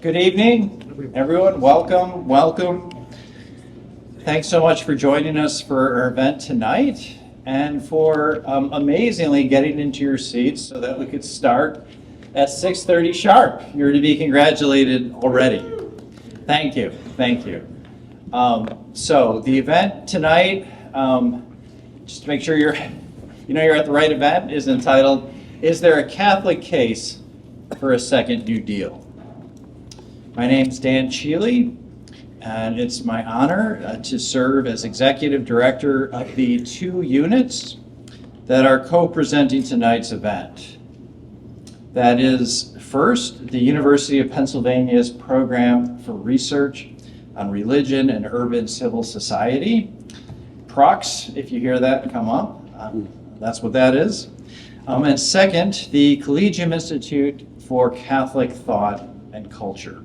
Good evening, everyone. Welcome, welcome. Thanks so much for joining us for our event tonight and for amazingly getting into your seats so that we could start at 6:30 sharp. You're to be congratulated already. Thank you, thank you. So the event tonight, just to make sure you're at the right event, is entitled, "Is There a Catholic Case for a Second New Deal?" My name's DiIulio, and it's my honor to serve as Executive Director of the two units that are co-presenting tonight's event. That is, first, the University of Pennsylvania's Program for Research on Religion and Urban Civil Society. PRRUCS, if you hear that, come up. That's what that is. And second, the Collegium Institute for Catholic Thought and Culture.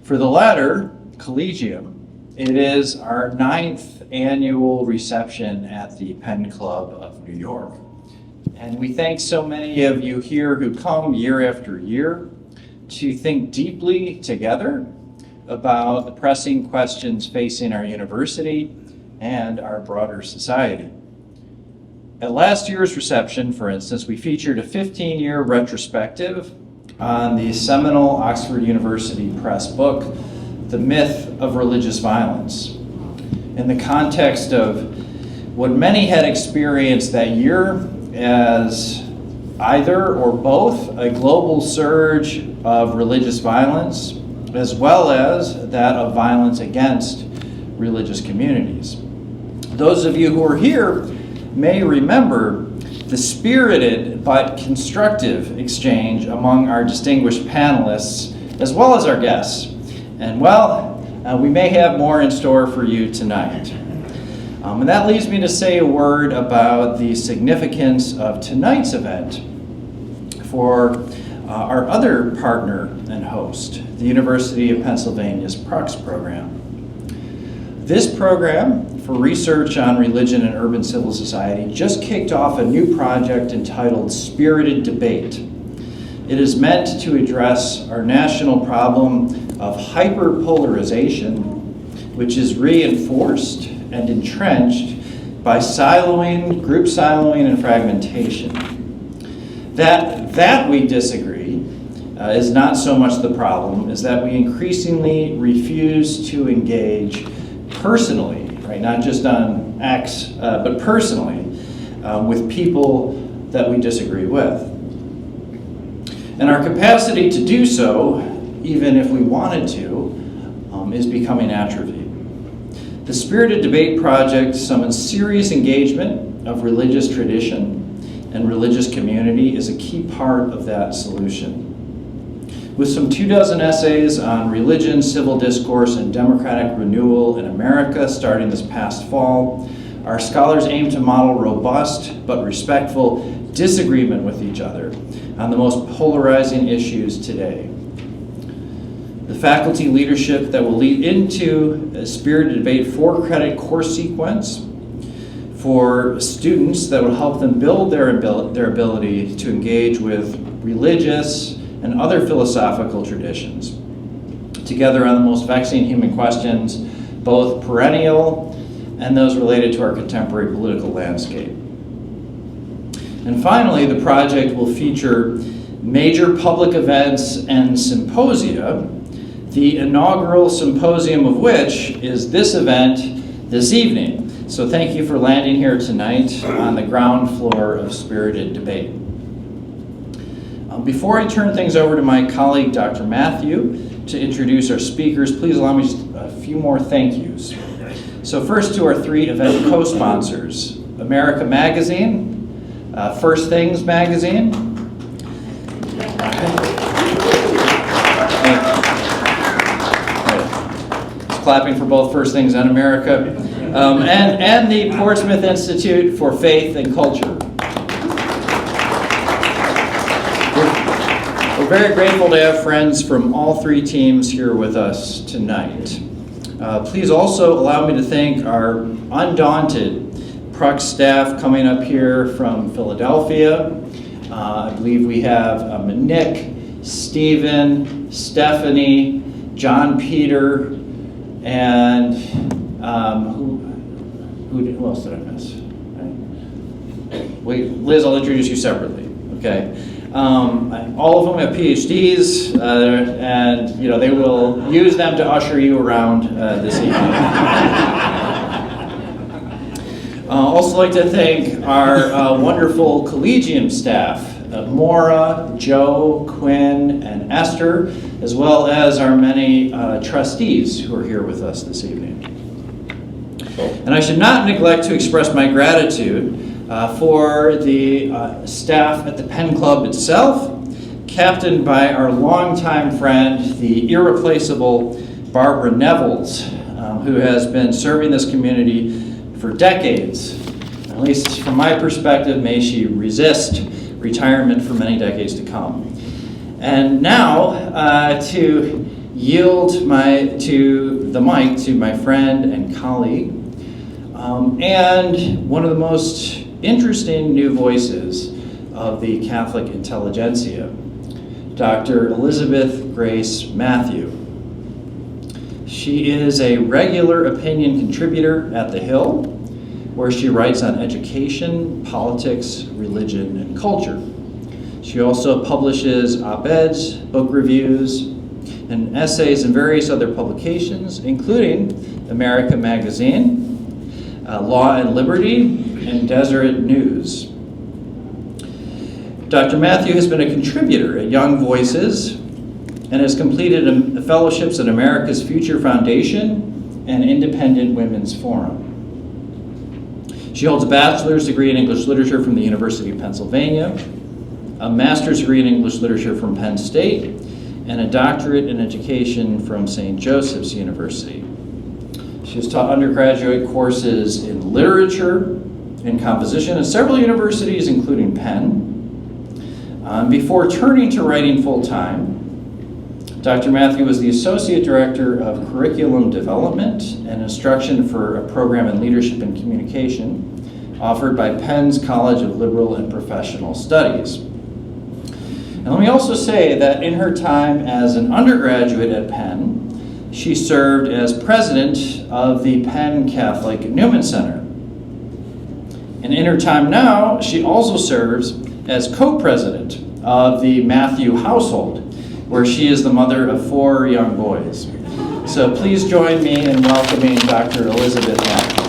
For the latter, Collegium, it is our 9th annual reception at the Penn Club of New York. And we thank so many of you here who come year after year to think deeply together about the pressing questions facing our university and our broader society. At last year's reception, for instance, we featured a 15-year retrospective on the seminal Oxford University Press book, The Myth of Religious Violence, in the context of what many had experienced that year as either or both a global surge of religious violence, as well as that of violence against religious communities. Those of you who are here may remember the spirited but constructive exchange among our distinguished panelists, as well as our guests. And we may have more in store for you tonight. And that leads me to say a word about the significance of tonight's event for our other partner and host, the University of Pennsylvania's PRRUCS program. This program for research on religion and urban civil society just kicked off a new project entitled Spirited Debate. It is meant to address our national problem of hyperpolarization, which is reinforced and entrenched by group siloing and fragmentation. That we disagree is not so much the problem, is that we increasingly refuse to engage personally, right? Not just on X, but personally with people that we disagree with. And our capacity to do so, even if we wanted to, is becoming atrophied. The Spirited Debate Project summons serious engagement of religious tradition and religious community is a key part of that solution. With some 24 essays on religion, civil discourse, and democratic renewal in America starting this past fall, our scholars aim to model robust but respectful disagreement with each other on the most polarizing issues today. The faculty leadership that will lead into a Spirited Debate 4-credit course sequence for students that will help them build their ability to engage with religious and other philosophical traditions, together on the most vexing human questions, both perennial and those related to our contemporary political landscape. And finally, the project will feature major public events and symposia, the inaugural symposium of which is this event this evening. So thank you for landing here tonight on the ground floor of Spirited Debate. Before I turn things over to my colleague, Dr. Matthew, to introduce our speakers, please allow me just a few more thank yous. So first to our 3 event co-sponsors, America Magazine, First Things Magazine, clapping for both First Things and America, and the Portsmouth Institute for Faith and Culture. We're very grateful to have friends from all 3 teams here with us tonight. Please also allow me to thank our undaunted PRRUCS staff coming up here from Philadelphia. I believe we have Nick, Stephen, Stephanie, John Peter, and who else did I miss? Wait, Liz, I'll introduce you separately. Okay. All of them have PhDs, and they will use them to usher you around this evening. Also like to thank our wonderful Collegium staff, Maura, Joe, Quinn, and Esther, as well as our many trustees who are here with us this evening. And I should not neglect to express my gratitude for the staff at the Penn Club itself, captained by our longtime friend, the irreplaceable Barbara Nevels, who has been serving this community for decades. At least from my perspective, may she resist retirement for many decades to come. And now, to yield the mic to my friend and colleague, and one of the most interesting new voices of the Catholic intelligentsia, Dr. Elizabeth Grace Matthew. She is a regular opinion contributor at The Hill, where she writes on education, politics, religion, and culture. She also publishes op-eds, book reviews, and essays in various other publications, including America Magazine, Law and Liberty, and Deseret News. Dr. Matthew has been a contributor at Young Voices and has completed fellowships at America's Future Foundation and Independent Women's Forum. She holds a bachelor's degree in English literature from the University of Pennsylvania, a master's degree in English literature from Penn State, and a doctorate in education from St. Joseph's University. She has taught undergraduate courses in literature and composition at several universities, including Penn. Before turning to writing full-time, Dr. Matthew was the Associate Director of Curriculum Development and Instruction for a program in Leadership and Communication offered by Penn's College of Liberal and Professional Studies. And let me also say that in her time as an undergraduate at Penn, she served as president of the Penn Catholic Newman Center. And in her time now, she also serves as co-president of the Matthew household, where she is the mother of 4 young boys. So please join me in welcoming Dr. Elizabeth Matthew.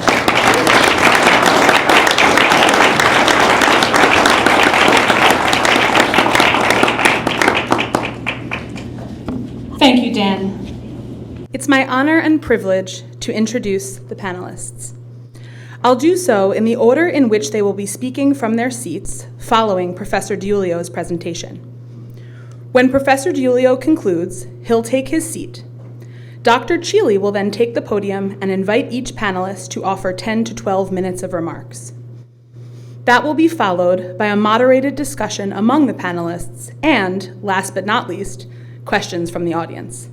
Thank you, Dan. It's my honor and privilege to introduce the panelists. I'll do so in the order in which they will be speaking from their seats following Professor DiIulio's presentation. When Professor DiIulio concludes, he'll take his seat. Dr. Chili will then take the podium and invite each panelist to offer 10 to 12 minutes of remarks. That will be followed by a moderated discussion among the panelists and, last but not least, questions from the audience.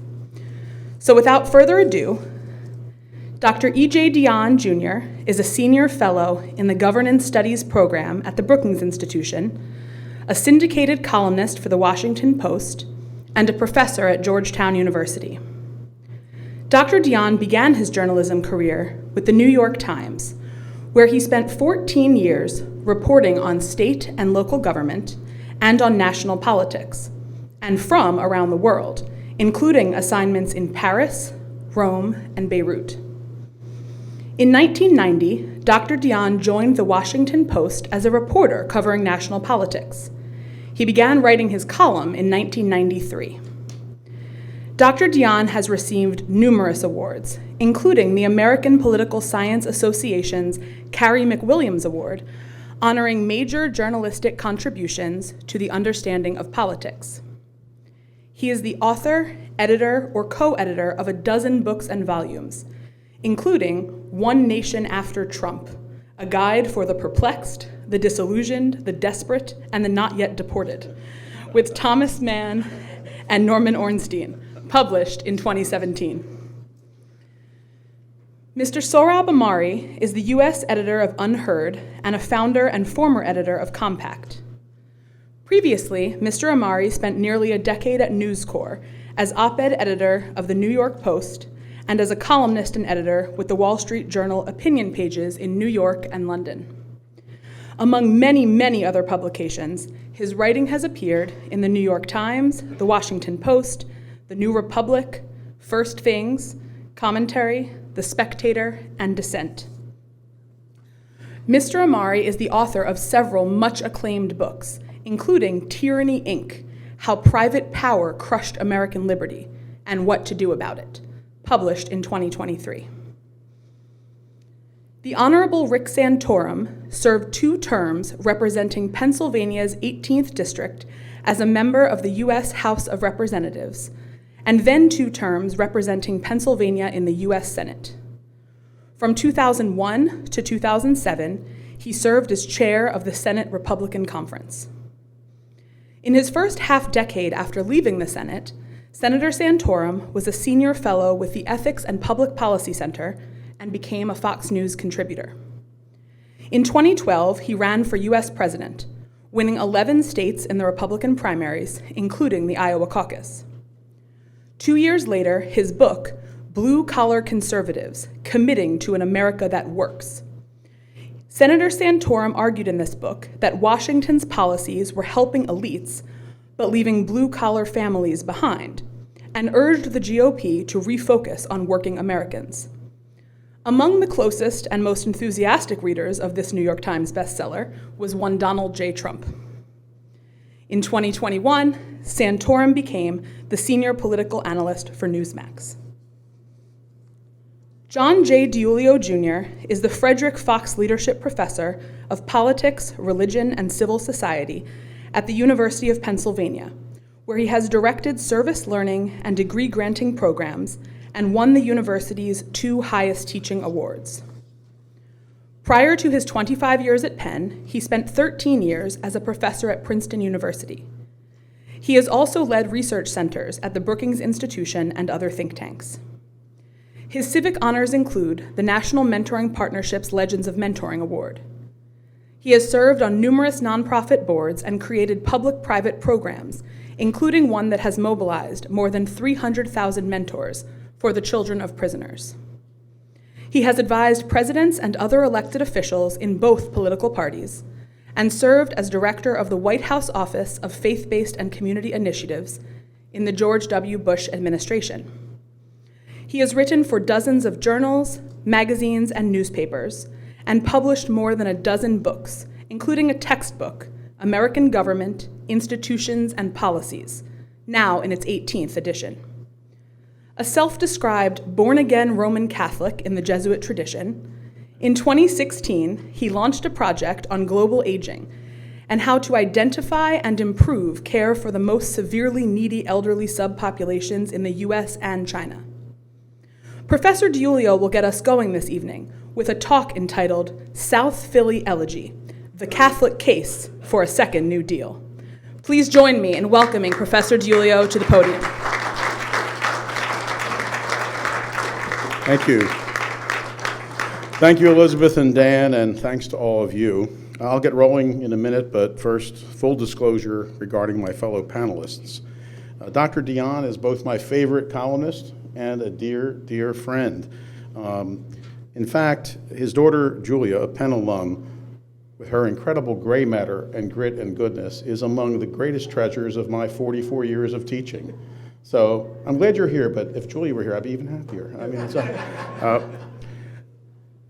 So without further ado, Dr. E.J. Dionne, Jr. is a senior fellow in the Governance Studies program at the Brookings Institution, a syndicated columnist for the Washington Post, and a professor at Georgetown University. Dr. Dionne began his journalism career with the New York Times, where he spent 14 years reporting on state and local government and on national politics, and from around the world, including assignments in Paris, Rome, and Beirut. In 1990, Dr. Dionne joined the Washington Post as a reporter covering national politics. He began writing his column in 1993. Dr. Dionne has received numerous awards, including the American Political Science Association's Carrie McWilliams Award, honoring major journalistic contributions to the understanding of politics. He is the author, editor, or co-editor of a dozen books and volumes, including One Nation After Trump, a guide for the perplexed, the disillusioned, the desperate, and the not yet deported, with Thomas Mann and Norman Ornstein, published in 2017. Mr. Sohrab Ahmari is the US editor of UnHerd and a founder and former editor of Compact. Previously, Mr. Ahmari spent nearly a decade at News Corps as op-ed editor of the New York Post and as a columnist and editor with the Wall Street Journal opinion pages in New York and London. Among many, many other publications, his writing has appeared in the New York Times, the Washington Post, the New Republic, First Things, Commentary, The Spectator, and Dissent. Mr. Ahmari is the author of several much acclaimed books, including Tyranny, Inc., How Private Power Crushed American Liberty, and What to Do About It, published in 2023. The Honorable Rick Santorum served 2 terms representing Pennsylvania's 18th District as a member of the US House of Representatives, and then 2 terms representing Pennsylvania in the US Senate. From 2001 to 2007, he served as chair of the Senate Republican Conference. In his first half-decade after leaving the Senate, Senator Santorum was a senior fellow with the Ethics and Public Policy Center and became a Fox News contributor. In 2012, he ran for US president, winning 11 states in the Republican primaries, including the Iowa caucus. 2 years later, his book, Blue Collar Conservatives, Committing to an America That Works. Senator Santorum argued in this book that Washington's policies were helping elites, but leaving blue-collar families behind, and urged the GOP to refocus on working Americans. Among the closest and most enthusiastic readers of this New York Times bestseller was one Donald J. Trump. In 2021, Santorum became the senior political analyst for Newsmax. John J. DiIulio Jr. is the Frederick Fox Leadership Professor of Politics, Religion, and Civil Society at the University of Pennsylvania, where he has directed service learning and degree-granting programs and won the university's 2 highest teaching awards. Prior to his 25 years at Penn, he spent 13 years as a professor at Princeton University. He has also led research centers at the Brookings Institution and other think tanks. His civic honors include the National Mentoring Partnership's Legends of Mentoring Award. He has served on numerous nonprofit boards and created public-private programs, including one that has mobilized more than 300,000 mentors for the children of prisoners. He has advised presidents and other elected officials in both political parties, and served as director of the White House Office of Faith-Based and Community Initiatives in the George W. Bush administration. He has written for dozens of journals, magazines, and newspapers, and published more than a dozen books, including a textbook, American Government, Institutions, and Policies, now in its 18th edition. A self-described born-again Roman Catholic in the Jesuit tradition, in 2016, he launched a project on global aging and how to identify and improve care for the most severely needy elderly subpopulations in the US and China. Professor DiIulio will get us going this evening with a talk entitled South Philly Elegy, The Catholic Case for a Second New Deal. Please join me in welcoming Professor DiIulio to the podium. Thank you. Thank you, Elizabeth and Dan, and thanks to all of you. I'll get rolling in a minute, but first, full disclosure regarding my fellow panelists. Dr. Dionne is both my favorite columnist and a dear, dear friend. In fact, his daughter, Julia, a Penn alum, with her incredible gray matter and grit and goodness, is among the greatest treasures of my 44 years of teaching. So I'm glad you're here, but if Julia were here, I'd be even happier. I mean,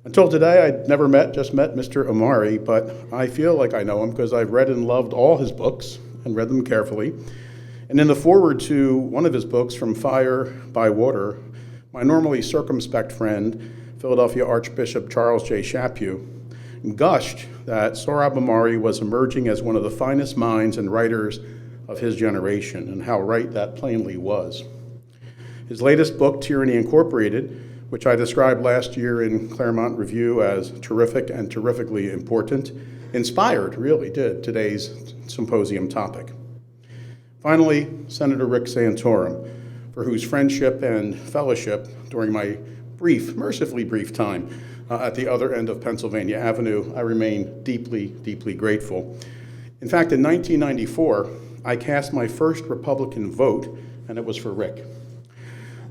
until today, I'd never just met Mr. Ahmari, but I feel like I know him because I've read and loved all his books and read them carefully. And in the foreword to one of his books, From Fire by Water, my normally circumspect friend, Philadelphia Archbishop Charles J. Chaput, gushed that Sohrab Ahmari was emerging as one of the finest minds and writers of his generation, and how right that plainly was. His latest book, Tyranny Incorporated, which I described last year in Claremont Review as terrific and terrifically important, inspired, really did, today's symposium topic. Finally, Senator Rick Santorum, for whose friendship and fellowship during my mercifully brief time at the other end of Pennsylvania Avenue, I remain deeply, deeply grateful. In fact, in 1994, I cast my first Republican vote, and it was for Rick.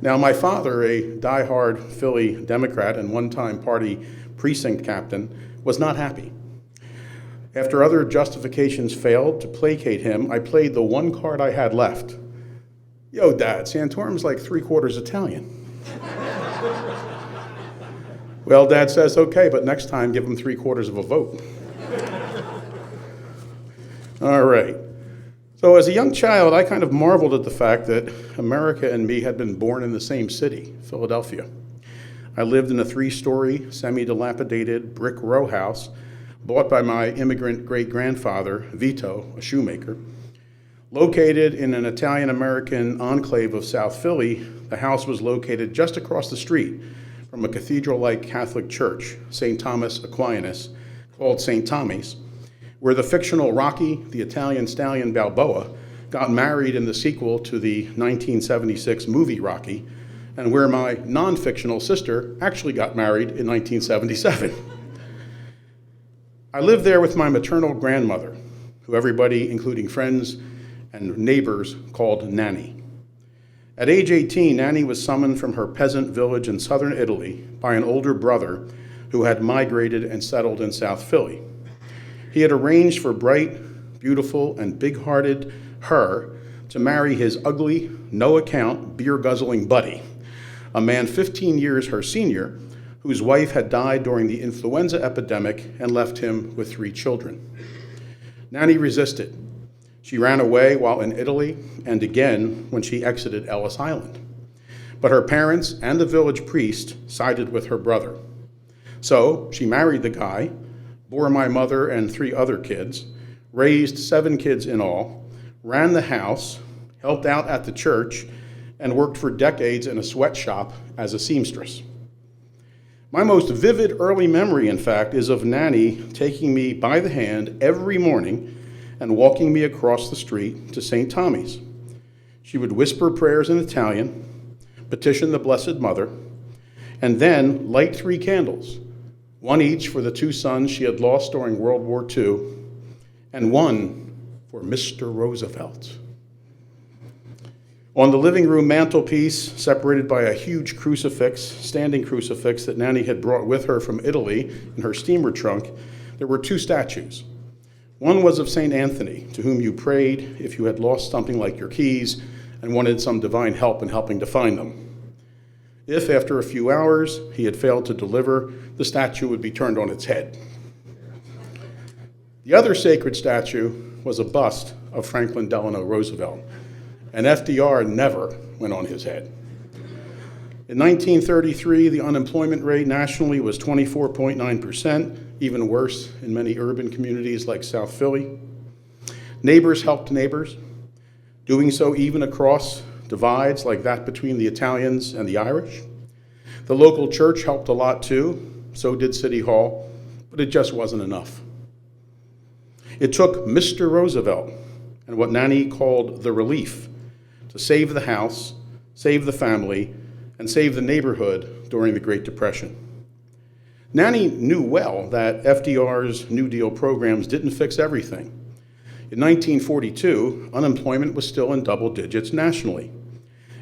Now, my father, a diehard Philly Democrat and one-time party precinct captain, was not happy. After other justifications failed to placate him, I played the one card I had left. Yo, Dad, Santorum's like 3/4 Italian. Well, Dad says, okay, but next time give him 3/4 of a vote. All right. So as a young child, I kind of marveled at the fact that America and me had been born in the same city, Philadelphia. I lived in a 3-story, semi-dilapidated brick row house bought by my immigrant great-grandfather, Vito, a shoemaker. Located in an Italian-American enclave of South Philly, the house was located just across the street from a cathedral-like Catholic church, St. Thomas Aquinas, called St. Tommy's, where the fictional Rocky, the Italian stallion Balboa, got married in the sequel to the 1976 movie Rocky, and where my non-fictional sister actually got married in 1977. I lived there with my maternal grandmother, who everybody, including friends and neighbors, called Nanny. At age 18, Nanny was summoned from her peasant village in southern Italy by an older brother who had migrated and settled in South Philly. He had arranged for bright, beautiful, and big-hearted her to marry his ugly, no-account, beer-guzzling buddy, a man 15 years her senior, whose wife had died during the influenza epidemic and left him with 3 children. Nanny resisted. She ran away while in Italy and again when she exited Ellis Island. But her parents and the village priest sided with her brother. So she married the guy, bore my mother and 3 other kids, raised 7 kids in all, ran the house, helped out at the church, and worked for decades in a sweatshop as a seamstress. My most vivid early memory, in fact, is of Nanny taking me by the hand every morning and walking me across the street to St. Tommy's. She would whisper prayers in Italian, petition the Blessed Mother, and then light 3 candles, one each for the 2 sons she had lost during World War II, and one for Mr. Roosevelt. On the living room mantelpiece, separated by a huge crucifix, standing crucifix that Nanny had brought with her from Italy in her steamer trunk, there were 2 statues. One was of St. Anthony, to whom you prayed if you had lost something like your keys and wanted some divine help in helping to find them. If, after a few hours, he had failed to deliver, the statue would be turned on its head. The other sacred statue was a bust of Franklin Delano Roosevelt, and FDR never went on his head. In 1933, the unemployment rate nationally was 24.9%, even worse in many urban communities like South Philly. Neighbors helped neighbors, doing so even across divides like that between the Italians and the Irish. The local church helped a lot too, so did City Hall, but it just wasn't enough. It took Mr. Roosevelt and what Nanny called the relief to save the house, save the family, and save the neighborhood during the Great Depression. Nanny knew well that FDR's New Deal programs didn't fix everything. In 1942, unemployment was still in double digits nationally.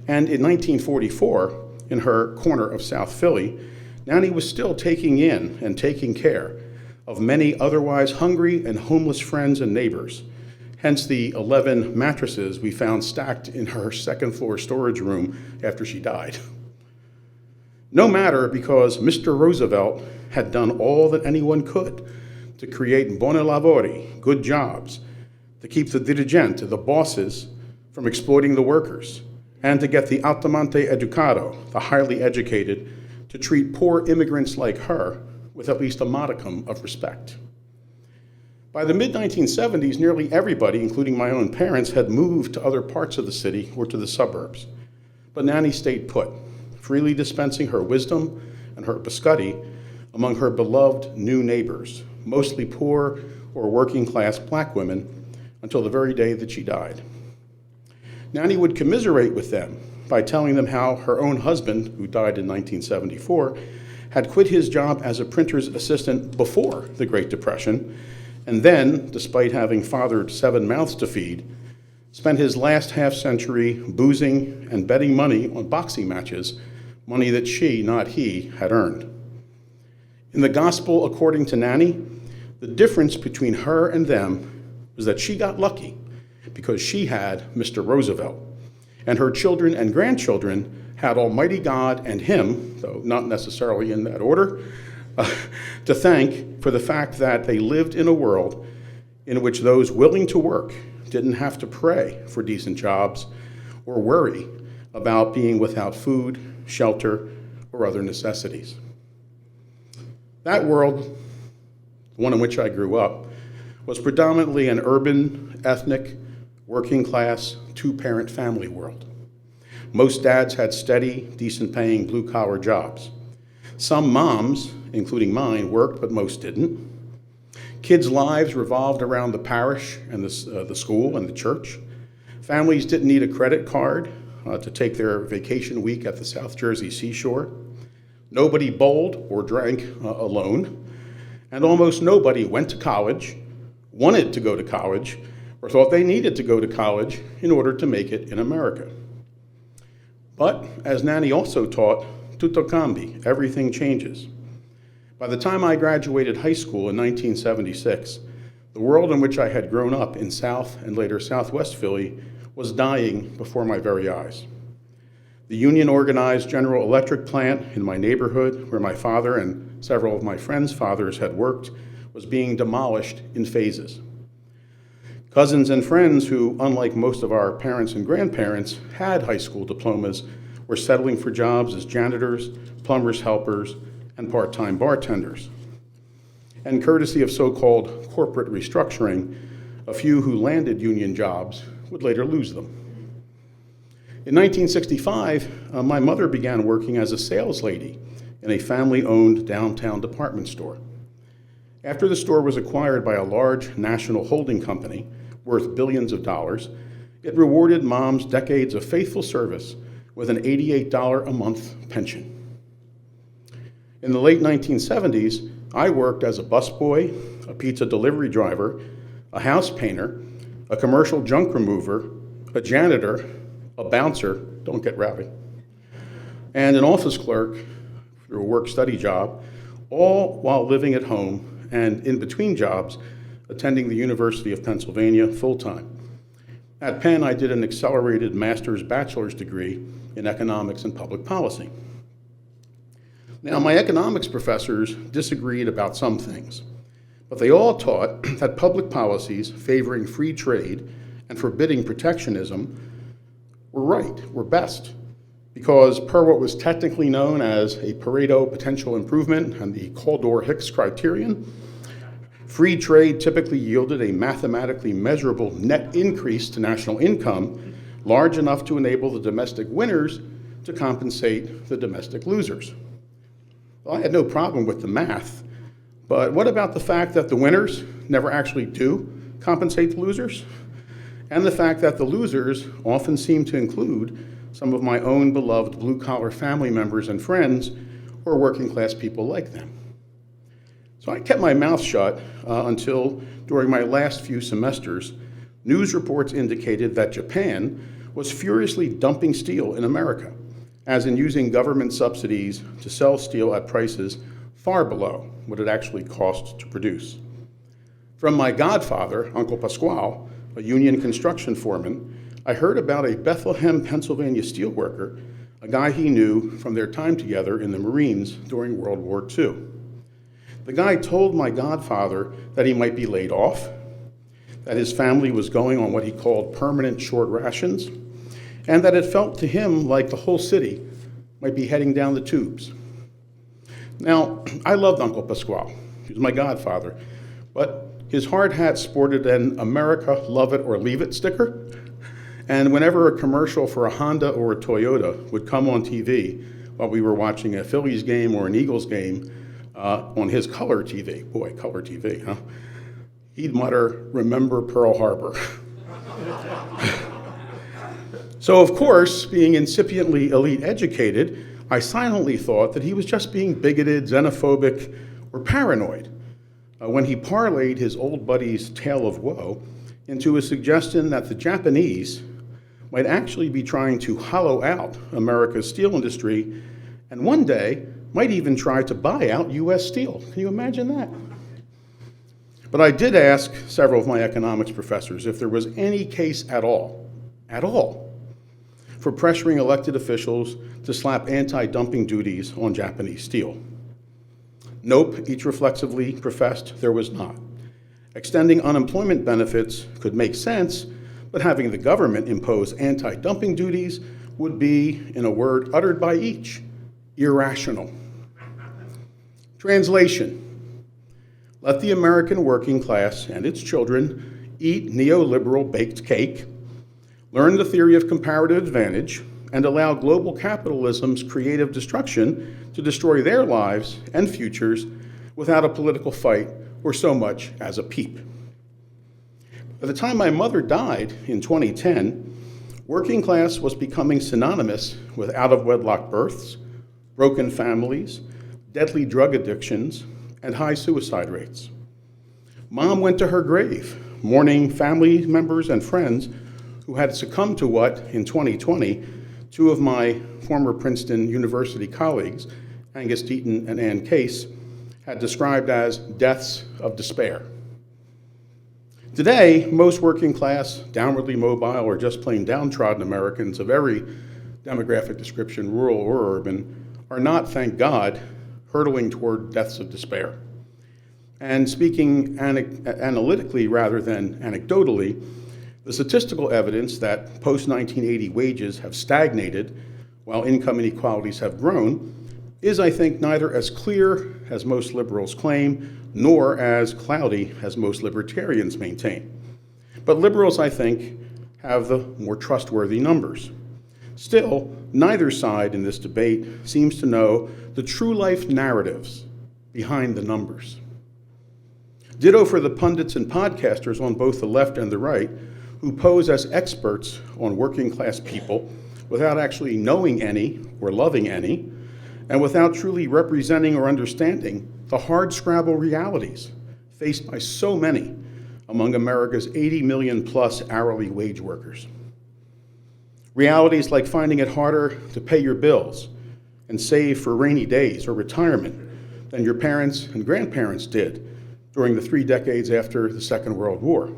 And in 1944, in her corner of South Philly, Nanny was still taking in and taking care of many otherwise hungry and homeless friends and neighbors, hence the 11 mattresses we found stacked in her second-floor storage room after she died. No matter, because Mr. Roosevelt had done all that anyone could to create buoni lavori, good jobs, to keep the dirigente, the bosses, from exploiting the workers, and to get the altamente educato, the highly educated, to treat poor immigrants like her with at least a modicum of respect. By the mid-1970s, nearly everybody, including my own parents, had moved to other parts of the city or to the suburbs. But Nanny stayed put, freely dispensing her wisdom and her biscotti among her beloved new neighbors, mostly poor or working-class black women, until the very day that she died. Nanny would commiserate with them by telling them how her own husband, who died in 1974, had quit his job as a printer's assistant before the Great Depression and then, despite having fathered 7 mouths to feed, spent his last half-century boozing and betting money on boxing matches, money that she, not he, had earned. In the Gospel according to Nanny, the difference between her and them was that she got lucky because she had Mr. Roosevelt, and her children and grandchildren had Almighty God and him, though not necessarily in that order, to thank for the fact that they lived in a world in which those willing to work didn't have to pray for decent jobs or worry about being without food, shelter, or other necessities. That world, the one in which I grew up, was predominantly an urban, ethnic, working class, 2-parent family world. Most dads had steady, decent-paying blue-collar jobs. Some moms, including mine, worked, but most didn't. Kids' lives revolved around the parish and the school and the church. Families didn't need a credit card to take their vacation week at the South Jersey seashore. Nobody bowled or drank alone. And almost nobody went to college, wanted to go to college, or thought they needed to go to college in order to make it in America. But, as Nanny also taught, tutto cambi, everything changes. By the time I graduated high school in 1976, the world in which I had grown up in South and later Southwest Philly was dying before my very eyes. The union-organized General Electric plant in my neighborhood, where my father and several of my friends' fathers had worked, was being demolished in phases. Cousins and friends who, unlike most of our parents and grandparents, had high school diplomas were settling for jobs as janitors, plumbers' helpers, and part-time bartenders. And courtesy of so-called corporate restructuring, a few who landed union jobs would later lose them. In 1965, my mother began working as a sales lady in a family-owned downtown department store. After the store was acquired by a large national holding company worth billions of dollars, it rewarded Mom's decades of faithful service with an $88 a month pension. In the late 1970s, I worked as a busboy, a pizza delivery driver, a house painter, a commercial junk remover, a janitor, a bouncer, don't get rowdy, and an office clerk through a work-study job, all while living at home and in between jobs, attending the University of Pennsylvania full-time. At Penn, I did an accelerated master's bachelor's degree in economics and public policy. Now, my economics professors disagreed about some things, but they all taught that public policies favoring free trade and forbidding protectionism were right, were best, because per what was technically known as a Pareto potential improvement and the Kaldor-Hicks criterion, free trade typically yielded a mathematically measurable net increase to national income large enough to enable the domestic winners to compensate the domestic losers. Well, I had no problem with the math, but what about the fact that the winners never actually do compensate the losers? And the fact that the losers often seem to include some of my own beloved blue-collar family members and friends or working-class people like them. So I kept my mouth shut until, during my last few semesters, news reports indicated that Japan was furiously dumping steel in America, as in using government subsidies to sell steel at prices far below what it actually cost to produce. From my godfather, Uncle Pasquale, a union construction foreman, I heard about a Bethlehem, Pennsylvania steelworker, a guy he knew from their time together in the Marines during World War II. The guy told my godfather that he might be laid off, that his family was going on what he called permanent short rations, and that it felt to him like the whole city might be heading down the tubes. Now, I loved Uncle Pasquale. He was my godfather, but his hard hat sported an America, love it or leave it sticker, and whenever a commercial for a Honda or a Toyota would come on TV while we were watching a Phillies game or an Eagles game on his color TV, boy, color TV, huh? He'd mutter, "Remember Pearl Harbor." So, of course, being incipiently elite educated, I silently thought that he was just being bigoted, xenophobic, or paranoid. when he parlayed his old buddy's tale of woe into a suggestion that the Japanese might actually be trying to hollow out America's steel industry and one day might even try to buy out US Steel. Can you imagine that? But I did ask several of my economics professors if there was any case at all, for pressuring elected officials to slap anti-dumping duties on Japanese steel. Nope, each reflexively professed there was not. Extending unemployment benefits could make sense, but having the government impose anti-dumping duties would be, in a word uttered by each, irrational. Translation: let the American working class and its children eat neoliberal baked cake, learn the theory of comparative advantage, and allow global capitalism's creative destruction to destroy their lives and futures without a political fight or so much as a peep. By the time my mother died in 2010, working class was becoming synonymous with out-of-wedlock births, broken families, deadly drug addictions, and high suicide rates. Mom went to her grave, mourning family members and friends who had succumbed to what, in 2020, two of my former Princeton University colleagues, Angus Deaton and Ann Case, had described as deaths of despair. Today, most working class, downwardly mobile, or just plain downtrodden Americans of every demographic description, rural or urban, are not, thank God, hurtling toward deaths of despair. And speaking analytically rather than anecdotally, the statistical evidence that post-1980 wages have stagnated while income inequalities have grown is, I think, neither as clear as most liberals claim, nor as cloudy as most libertarians maintain. But liberals, I think, have the more trustworthy numbers. Still, neither side in this debate seems to know the true life narratives behind the numbers. Ditto for the pundits and podcasters on both the left and the right who pose as experts on working class people without actually knowing any or loving any, and without truly representing or understanding the hardscrabble realities faced by so many among America's 80 million plus hourly wage workers. Realities like finding it harder to pay your bills and save for rainy days or retirement than your parents and grandparents did during the 3 decades after the Second World War.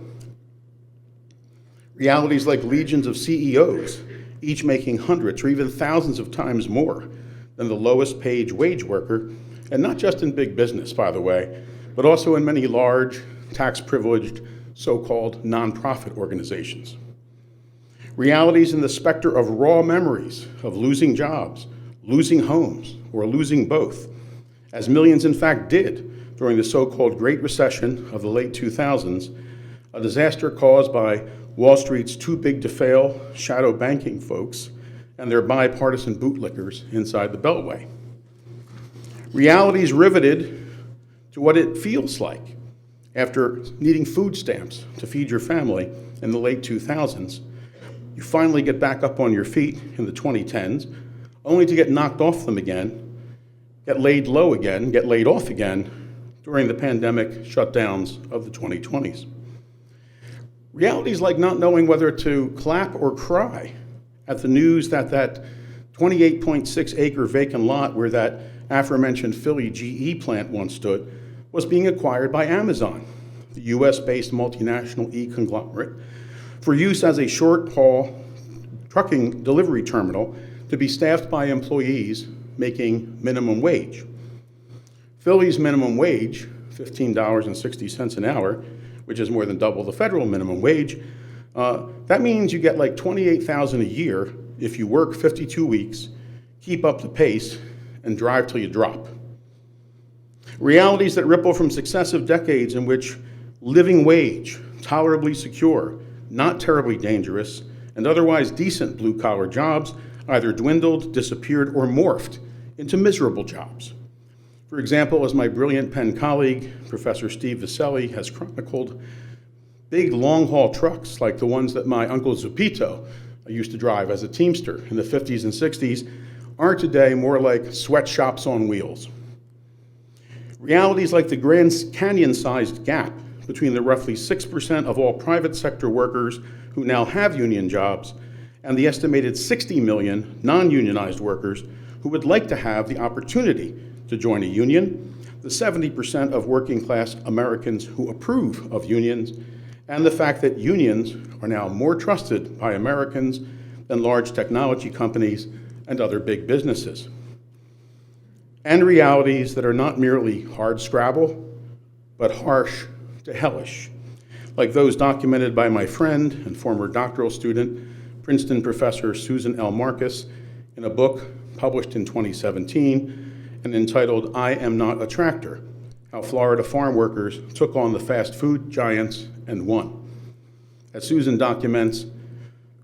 Realities like legions of CEOs, each making hundreds or even thousands of times more than the lowest paid wage worker, and not just in big business, by the way, but also in many large, tax-privileged, so-called nonprofit organizations. Realities in the specter of raw memories of losing jobs, losing homes, or losing both, as millions in fact did during the so-called Great Recession of the late 2000s, a disaster caused by Wall Street's too-big-to-fail shadow banking folks and their bipartisan bootlickers inside the Beltway. Realities riveted to what it feels like after needing food stamps to feed your family in the late 2000s. You finally get back up on your feet in the 2010s, only to get knocked off them again, get laid low again, get laid off again during the pandemic shutdowns of the 2020s. Realities like not knowing whether to clap or cry at the news that that 28.6 acre vacant lot where that aforementioned Philly GE plant once stood was being acquired by Amazon, the US-based multinational e-conglomerate, for use as a short-haul trucking delivery terminal to be staffed by employees making minimum wage. Philly's minimum wage, $15.60 an hour, which is more than double the federal minimum wage, that means you get like $28,000 a year if you work 52 weeks, keep up the pace, and drive till you drop. Realities that ripple from successive decades in which living wage, tolerably secure, not terribly dangerous, and otherwise decent blue-collar jobs either dwindled, disappeared, or morphed into miserable jobs. For example, as my brilliant Penn colleague, Professor Steve Viscelli, has chronicled, big long-haul trucks like the ones that my uncle Zupito used to drive as a Teamster in the 50s and 60s are today more like sweatshops on wheels. Realities like the Grand Canyon-sized gap between the roughly 6% of all private sector workers who now have union jobs and the estimated 60 million non-unionized workers who would like to have the opportunity to join a union, the 70% of working class Americans who approve of unions, and the fact that unions are now more trusted by Americans than large technology companies and other big businesses. And realities that are not merely hard scrabble, but harsh to hellish, like those documented by my friend and former doctoral student, Princeton professor Susan L. Marcus, in a book published in 2017 and entitled "I Am Not a Tractor: How Florida Farm Workers Took on the Fast Food Giants and Won." As Susan documents,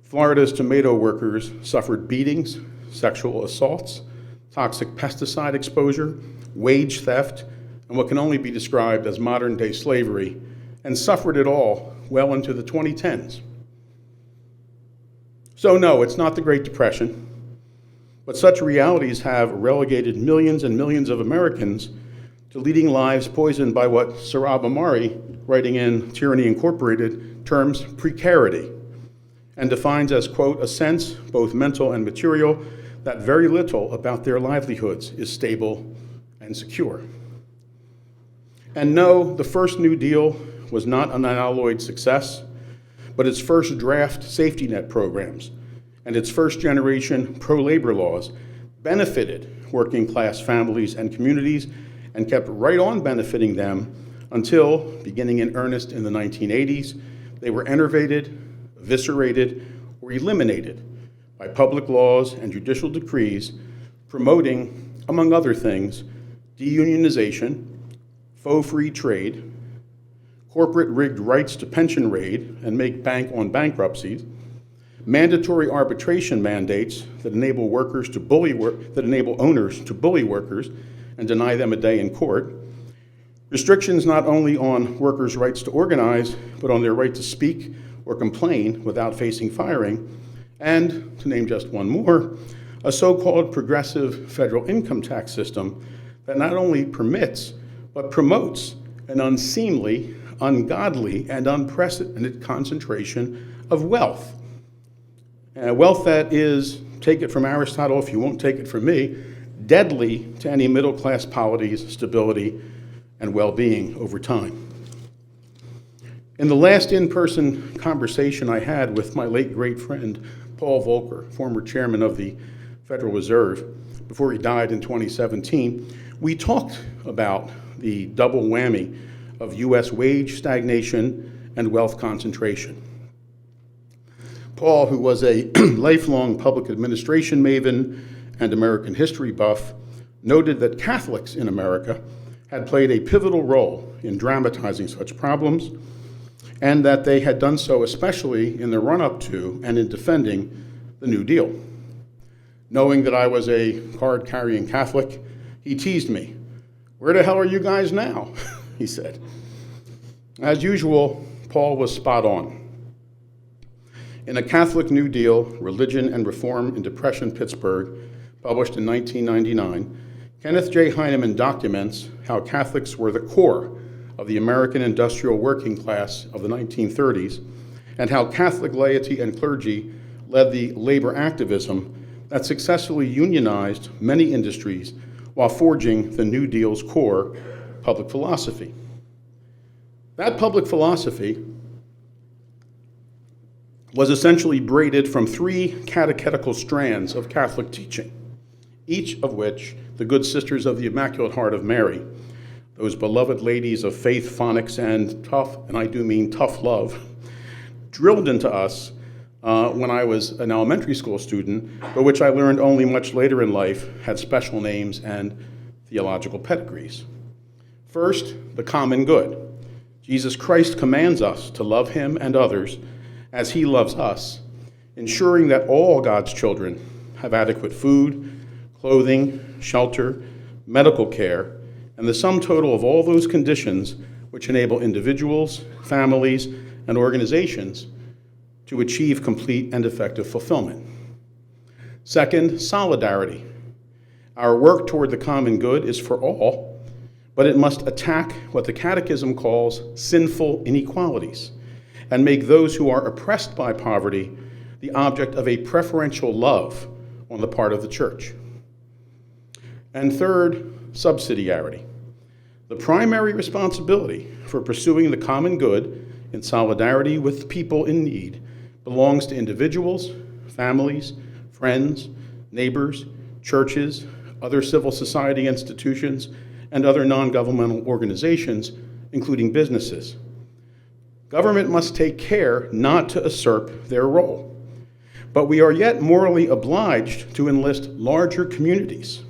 Florida's tomato workers suffered beatings, sexual assaults, toxic pesticide exposure, wage theft, and what can only be described as modern-day slavery, and suffered it all well into the 2010s. So no, it's not the Great Depression, but such realities have relegated millions and millions of Americans to leading lives poisoned by what Sohrab Ahmari, writing in Tyranny Incorporated, terms precarity, and defines as, quote, a sense, both mental and material, that very little about their livelihoods is stable and secure. And no, the first New Deal was not an unalloyed success, but its first draft safety net programs and its first generation pro-labor laws benefited working class families and communities and kept right on benefiting them until, beginning in earnest in the 1980s, they were enervated, eviscerated, or eliminated by public laws and judicial decrees promoting, among other things, deunionization, faux free trade, corporate rigged rights to pension raid and make bank on bankruptcies, mandatory arbitration mandates that enable owners to bully workers and deny them a day in court, restrictions not only on workers' rights to organize, but on their right to speak or complain without facing firing, and, to name just one more, a so-called progressive federal income tax system that not only permits, but promotes an unseemly, ungodly, and unprecedented concentration of wealth. Wealth that is, take it from Aristotle if you won't take it from me, deadly to any middle-class polity's stability and well-being over time. In the last in-person conversation I had with my late great friend, Paul Volcker, former chairman of the Federal Reserve, before he died in 2017, we talked about the double whammy of US wage stagnation and wealth concentration. Paul, who was a lifelong public administration maven and American history buff, noted that Catholics in America had played a pivotal role in dramatizing such problems, and that they had done so especially in the run-up to and in defending the New Deal. Knowing that I was a card-carrying Catholic, he teased me. "Where the hell are you guys now?" he said. As usual, Paul was spot on. In A Catholic New Deal, Religion and Reform in Depression Pittsburgh, published in 1999, Kenneth J. Heineman documents how Catholics were the core of the American industrial working class of the 1930s, and how Catholic laity and clergy led the labor activism that successfully unionized many industries while forging the New Deal's core, public philosophy. That public philosophy was essentially braided from three catechetical strands of Catholic teaching, each of which the good sisters of the Immaculate Heart of Mary, those beloved ladies of faith, phonics, and tough, and I do mean tough love, drilled into us when I was an elementary school student, but which I learned only much later in life had special names and theological pedigrees. First, the common good. Jesus Christ commands us to love him and others as he loves us, ensuring that all God's children have adequate food, clothing, shelter, medical care, and the sum total of all those conditions which enable individuals, families, and organizations to achieve complete and effective fulfillment. Second, solidarity. Our work toward the common good is for all, but it must attack what the Catechism calls sinful inequalities and make those who are oppressed by poverty the object of a preferential love on the part of the Church. And third, subsidiarity. The primary responsibility for pursuing the common good in solidarity with people in need belongs to individuals, families, friends, neighbors, churches, other civil society institutions, and other non-governmental organizations, including businesses. Government must take care not to usurp their role, but we are yet morally obliged to enlist larger communities,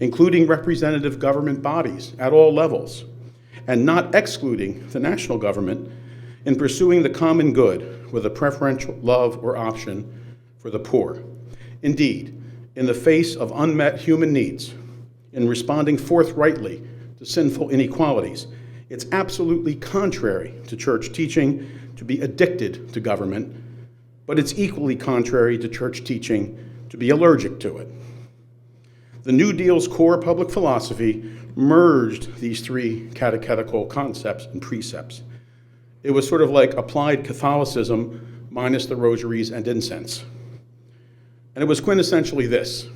including representative government bodies at all levels, and not excluding the national government in pursuing the common good with a preferential love or option for the poor. Indeed, in the face of unmet human needs, in responding forthrightly to sinful inequalities, it's absolutely contrary to church teaching to be addicted to government, but it's equally contrary to church teaching to be allergic to it. The New Deal's core public philosophy merged these three catechetical concepts and precepts. It was sort of like applied Catholicism minus the rosaries and incense. And it was quintessentially this: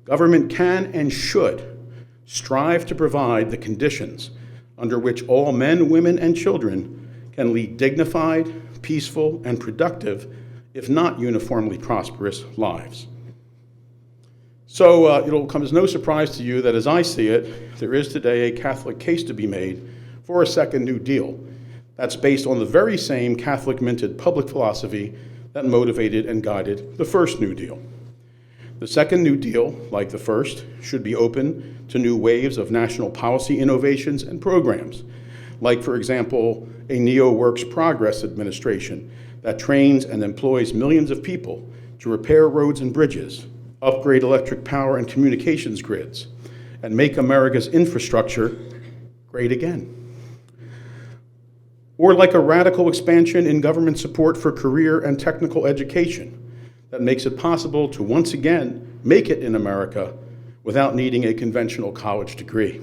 government can and should strive to provide the conditions under which all men, women, and children can lead dignified, peaceful, and productive, if not uniformly prosperous, lives. So it'll come as no surprise to you that as I see it, there is today a Catholic case to be made for a second New Deal that's based on the very same Catholic-minted public philosophy that motivated and guided the first New Deal. The second New Deal, like the first, should be open to new waves of national policy innovations and programs, like, for example, a neo-works progress administration that trains and employs millions of people to repair roads and bridges, upgrade electric power and communications grids, and make America's infrastructure great again. Or like a radical expansion in government support for career and technical education that makes it possible to once again make it in America without needing a conventional college degree.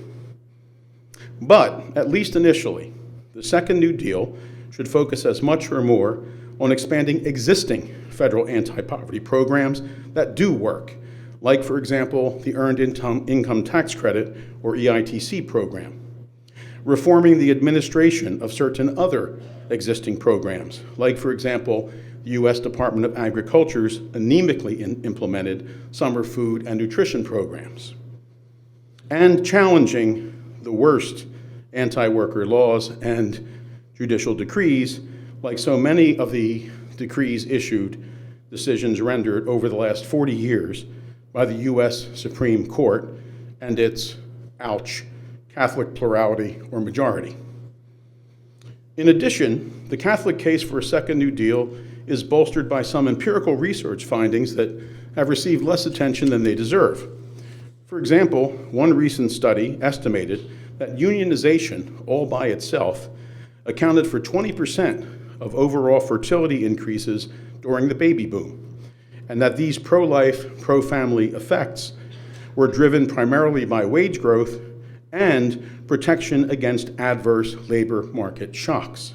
But, at least initially, the second New Deal should focus as much or more on expanding existing federal anti-poverty programs that do work, like, for example, the Earned Income Tax Credit, or EITC program, reforming the administration of certain other existing programs, like, for example, the US Department of Agriculture's anemically implemented summer food and nutrition programs, and challenging the worst anti-worker laws and judicial decrees, like so many of the decrees issued, decisions rendered over the last 40 years by the US Supreme Court and its, ouch, Catholic plurality or majority. In addition, the Catholic case for a second New Deal is bolstered by some empirical research findings that have received less attention than they deserve. For example, one recent study estimated that unionization all by itself accounted for 20% of overall fertility increases during the baby boom, and that these pro-life, pro-family effects were driven primarily by wage growth and protection against adverse labor market shocks.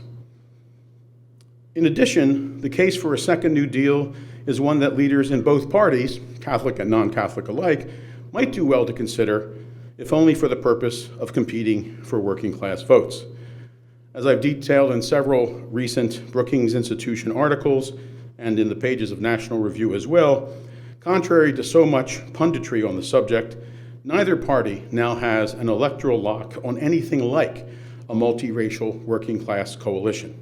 In addition, the case for a second New Deal is one that leaders in both parties, Catholic and non-Catholic alike, might do well to consider, if only for the purpose of competing for working class votes. As I've detailed in several recent Brookings Institution articles and in the pages of National Review as well, contrary to so much punditry on the subject, neither party now has an electoral lock on anything like a multiracial working class coalition.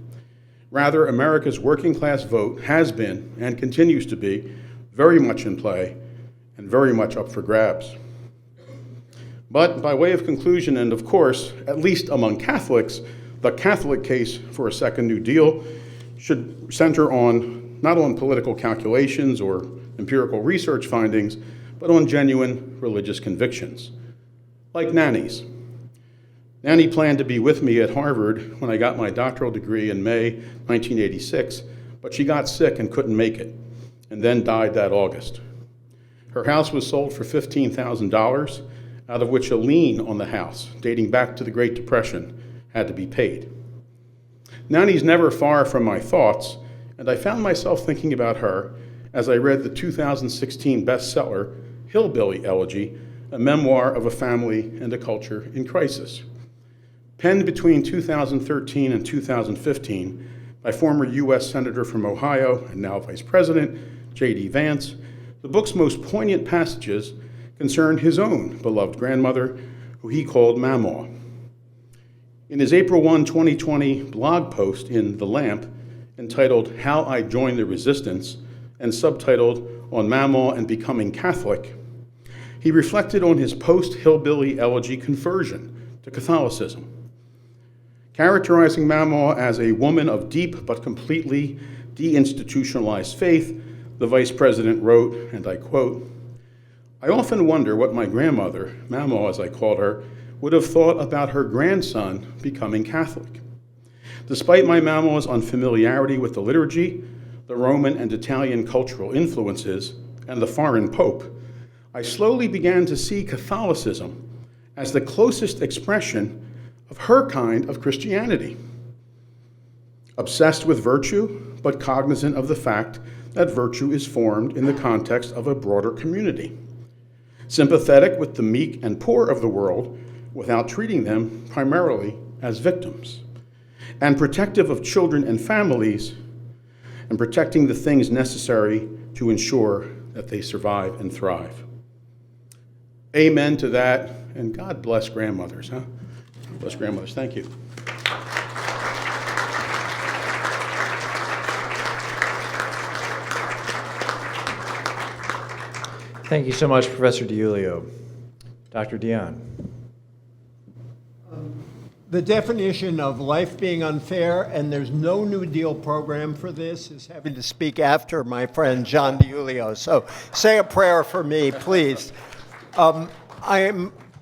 Rather, America's working class vote has been, and continues to be, very much in play and very much up for grabs. But by way of conclusion, and of course, at least among Catholics, the Catholic case for a second New Deal should center on, not on political calculations or empirical research findings, but on genuine religious convictions, like Nanny's. Nanny planned to be with me at Harvard when I got my doctoral degree in May 1986, but she got sick and couldn't make it, and then died that August. Her house was sold for $15,000, out of which a lien on the house, dating back to the Great Depression, had to be paid. Nanny's never far from my thoughts, and I found myself thinking about her as I read the 2016 bestseller, Hillbilly Elegy, a memoir of a family and a culture in crisis. Penned between 2013 and 2015 by former US Senator from Ohio and now Vice President J.D. Vance, the book's most poignant passages concern his own beloved grandmother, who he called Mamaw. In his April 1, 2020 blog post in The Lamp, entitled How I Joined the Resistance, and subtitled On Mamaw and Becoming Catholic, he reflected on his post-Hillbilly Elegy conversion to Catholicism. Characterizing Mamaw as a woman of deep but completely deinstitutionalized faith, the vice president wrote, and I quote, "I often wonder what my grandmother, Mamaw as I called her, would have thought about her grandson becoming Catholic. Despite my Mamaw's unfamiliarity with the liturgy, the Roman and Italian cultural influences, and the foreign pope, I slowly began to see Catholicism as the closest expression of her kind of Christianity. Obsessed with virtue, but cognizant of the fact that virtue is formed in the context of a broader community. Sympathetic with the meek and poor of the world without treating them primarily as victims. And protective of children and families, and protecting the things necessary to ensure that they survive and thrive." Amen to that, and God bless grandmothers, huh? Bless grandmothers, thank you. Thank you so much, Professor DiIulio. Dr. Dionne. The definition of life being unfair, and there's no New Deal program for this, is having to speak after my friend John DiIulio. So say a prayer for me, please. I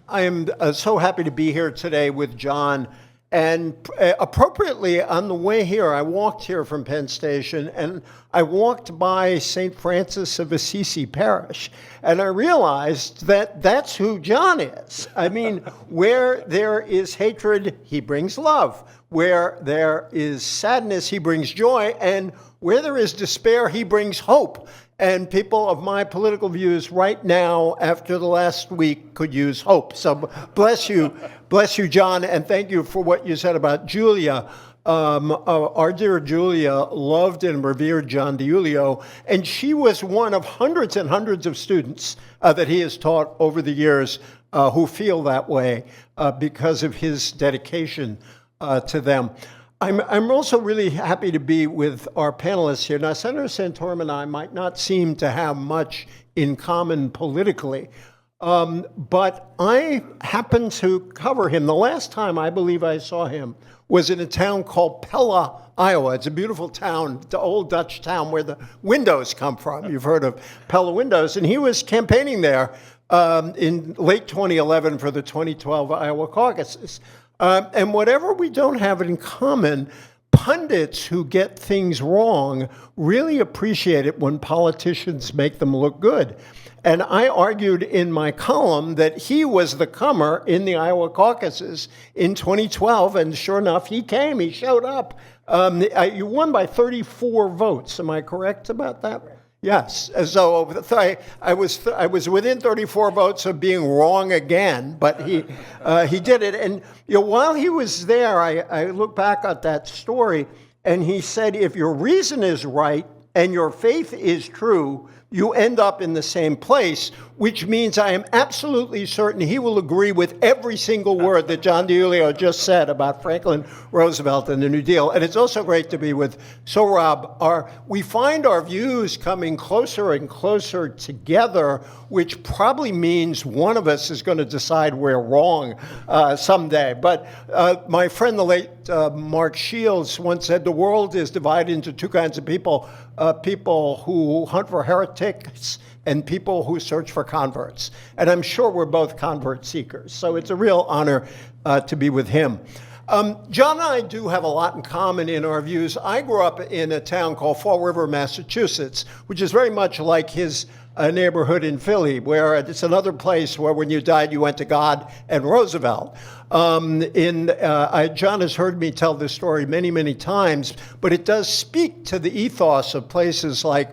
am so happy to be here today with John. And appropriately, on the way here, I walked here from Penn Station, and I walked by St. Francis of Assisi Parish, and I realized that that's who John is. I mean, where there is hatred, he brings love. Where there is sadness, he brings joy. And where there is despair, he brings hope. And people of my political views right now, after the last week, could use hope. So bless you, John, and thank you for what you said about Julia. Our dear Julia loved and revered John DiIulio, and she was one of hundreds and hundreds of students that he has taught over the years who feel that way because of his dedication to them. I'm also really happy to be with our panelists here. Now, Senator Santorum and I might not seem to have much in common politically, but I happen to cover him. The last time I believe I saw him was in a town called Pella, Iowa. It's a beautiful town, the old Dutch town where the windows come from. You've heard of Pella windows. And he was campaigning there in late 2011 for the 2012 Iowa caucuses. And whatever we don't have in common, pundits who get things wrong really appreciate it when politicians make them look good. And I argued in my column that he was the comer in the Iowa caucuses in 2012, and sure enough, he came, he showed up. You won by 34 votes, am I correct about that? Yes, so I was within 34 votes of being wrong again, but he did it. And while he was there, I look back at that story, and he said, if your reason is right and your faith is true, you end up in the same place, which means I am absolutely certain he will agree with every single word that John DiIulio just said about Franklin Roosevelt and the New Deal. And it's also great to be with Sohrab. We find our views coming closer and closer together, which probably means one of us is going to decide we're wrong someday. But my friend, the late Mark Shields, once said the world is divided into two kinds of people, people who hunt for heretics and people who search for converts. And I'm sure we're both convert seekers. So it's a real honor to be with him. John and I do have a lot in common in our views. I grew up in a town called Fall River, Massachusetts, which is very much like his neighborhood in Philly, where it's another place where when you died, you went to God and Roosevelt. John has heard me tell this story many, many times, but it does speak to the ethos of places like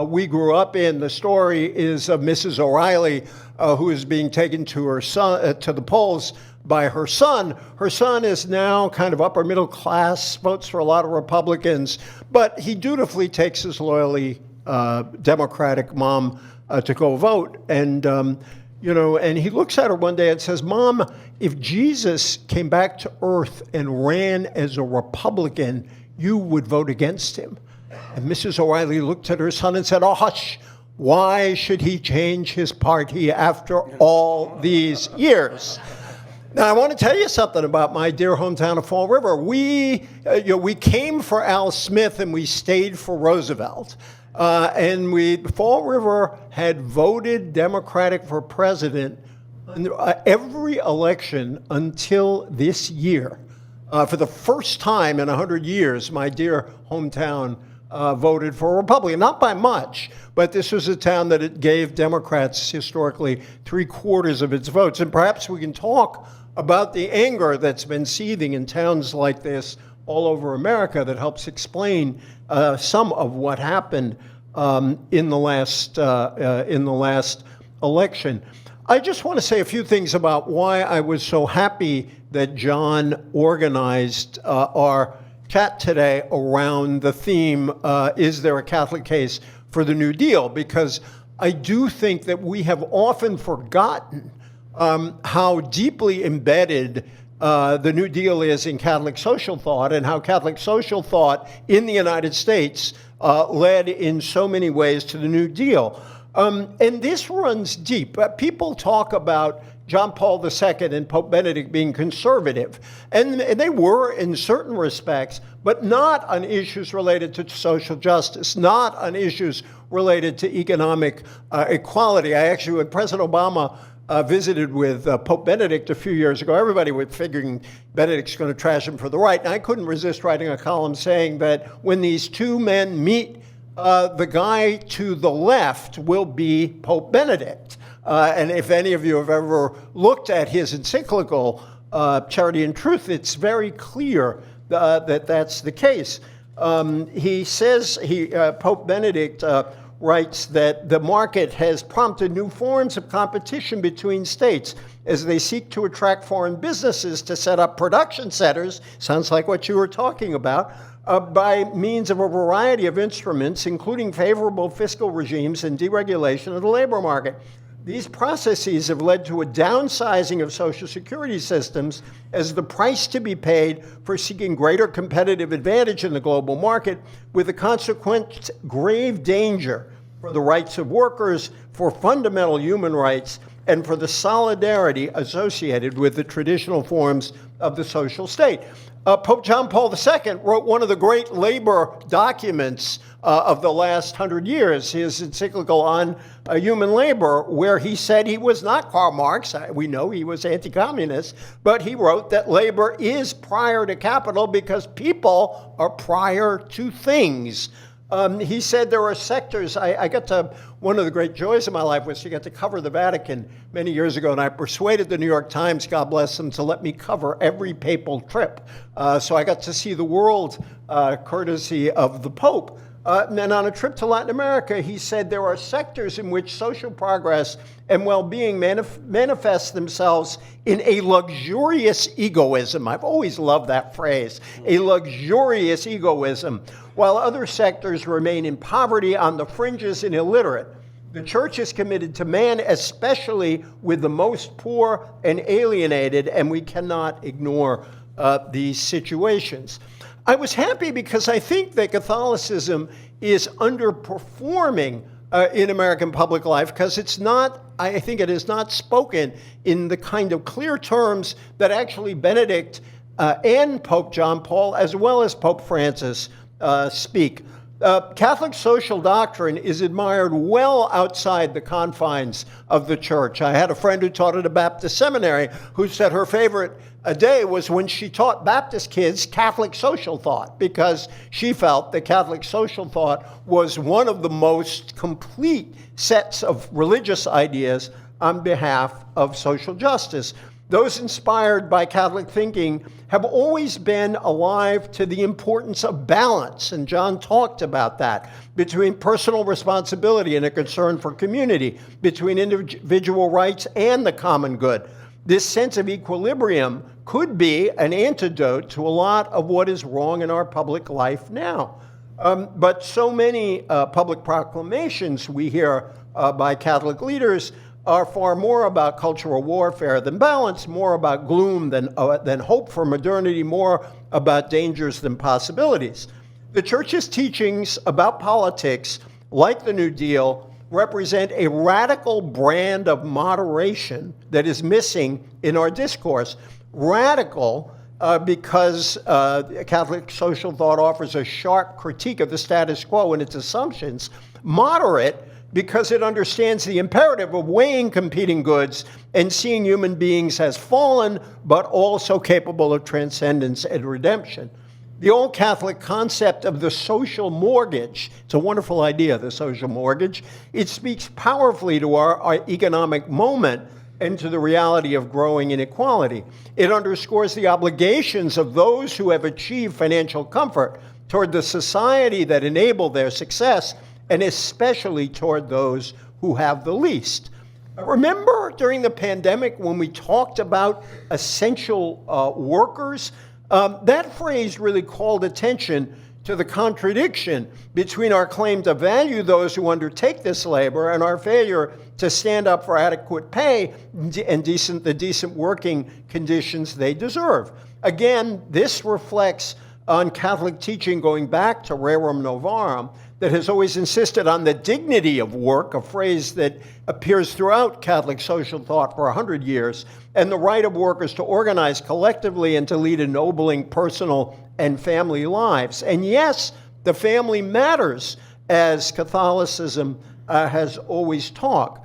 we grew up in. The story is of Mrs. O'Reilly, who is being taken to her son, to the polls by her son. Her son is now kind of upper middle class, votes for a lot of Republicans, but he dutifully takes his loyally Democratic mom to go vote. And, and he looks at her one day and says, "Mom, if Jesus came back to earth and ran as a Republican, you would vote against him." And Mrs. O'Reilly looked at her son and said, "Oh, hush, why should he change his party after all these years?" Now, I want to tell you something about my dear hometown of Fall River. We came for Al Smith and we stayed for Roosevelt. Fall River had voted Democratic for president in every election until this year. For the first time in 100 years, my dear hometown voted for a Republican. Not by much, but this was a town that it gave Democrats historically 3/4 of its votes. And perhaps we can talk about the anger that's been seething in towns like this all over America that helps explain some of what happened in the last election. I just want to say a few things about why I was so happy that John organized our chat today around the theme, is there a Catholic case for the New Deal? Because I do think that we have often forgotten how deeply embedded the New Deal is in Catholic social thought, and how Catholic social thought in the United States led in so many ways to the New Deal. And this runs deep. People talk about John Paul II and Pope Benedict being conservative, and they were in certain respects, but not on issues related to social justice, not on issues related to economic equality. I actually, when President Obama visited with Pope Benedict a few years ago, everybody was figuring Benedict's going to trash him for the right. And I couldn't resist writing a column saying that when these two men meet, the guy to the left will be Pope Benedict. And if any of you have ever looked at his encyclical, Charity and Truth, it's very clear that that's the case. He says, Pope Benedict writes that the market has prompted new forms of competition between states as they seek to attract foreign businesses to set up production centers, sounds like what you were talking about, by means of a variety of instruments, including favorable fiscal regimes and deregulation of the labor market. These processes have led to a downsizing of Social Security systems as the price to be paid for seeking greater competitive advantage in the global market, with the consequent grave danger for the rights of workers, for fundamental human rights, and for the solidarity associated with the traditional forms of the social state. Pope John Paul II wrote one of the great labor documents of the last 100 years, his encyclical on human labor, where he said he was not Karl Marx. We know he was anti-communist, but he wrote that labor is prior to capital because people are prior to things. He said there are sectors. I got to, one of the great joys of my life was to get to cover the Vatican many years ago, and I persuaded the New York Times, God bless them, to let me cover every papal trip. So I got to see the world courtesy of the Pope. And on a trip to Latin America, he said there are sectors in which social progress and well-being manifest themselves in a luxurious egoism. I've always loved that phrase, a luxurious egoism, while other sectors remain in poverty, on the fringes, and illiterate. The church is committed to man, especially with the most poor and alienated, and we cannot ignore these situations. I was happy because I think that Catholicism is underperforming in American public life because it's not, I think it is not spoken in the kind of clear terms that actually Benedict and Pope John Paul, as well as Pope Francis, speak. Catholic social doctrine is admired well outside the confines of the church. I had a friend who taught at a Baptist seminary who said her favorite day was when she taught Baptist kids Catholic social thought, because she felt that Catholic social thought was one of the most complete sets of religious ideas on behalf of social justice. Those inspired by Catholic thinking have always been alive to the importance of balance, and John talked about that, between personal responsibility and a concern for community, between individual rights and the common good. This sense of equilibrium could be an antidote to a lot of what is wrong in our public life now. But so many public proclamations we hear by Catholic leaders are far more about cultural warfare than balance, more about gloom than hope for modernity, more about dangers than possibilities. The Church's teachings about politics, like the New Deal, represent a radical brand of moderation that is missing in our discourse. Radical because Catholic social thought offers a sharp critique of the status quo and its assumptions. Moderate because it understands the imperative of weighing competing goods and seeing human beings as fallen, but also capable of transcendence and redemption. The old Catholic concept of the social mortgage, it's a wonderful idea, the social mortgage. It speaks powerfully to our economic moment and to the reality of growing inequality. It underscores the obligations of those who have achieved financial comfort toward the society that enabled their success, and especially toward those who have the least. Remember during the pandemic when we talked about essential workers? That phrase really called attention to the contradiction between our claim to value those who undertake this labor and our failure to stand up for adequate pay and the decent working conditions they deserve. Again, this reflects on Catholic teaching going back to Rerum Novarum that has always insisted on the dignity of work, a phrase that appears throughout Catholic social thought for 100 years, and the right of workers to organize collectively and to lead ennobling personal and family lives. And yes, the family matters, as Catholicism has always taught.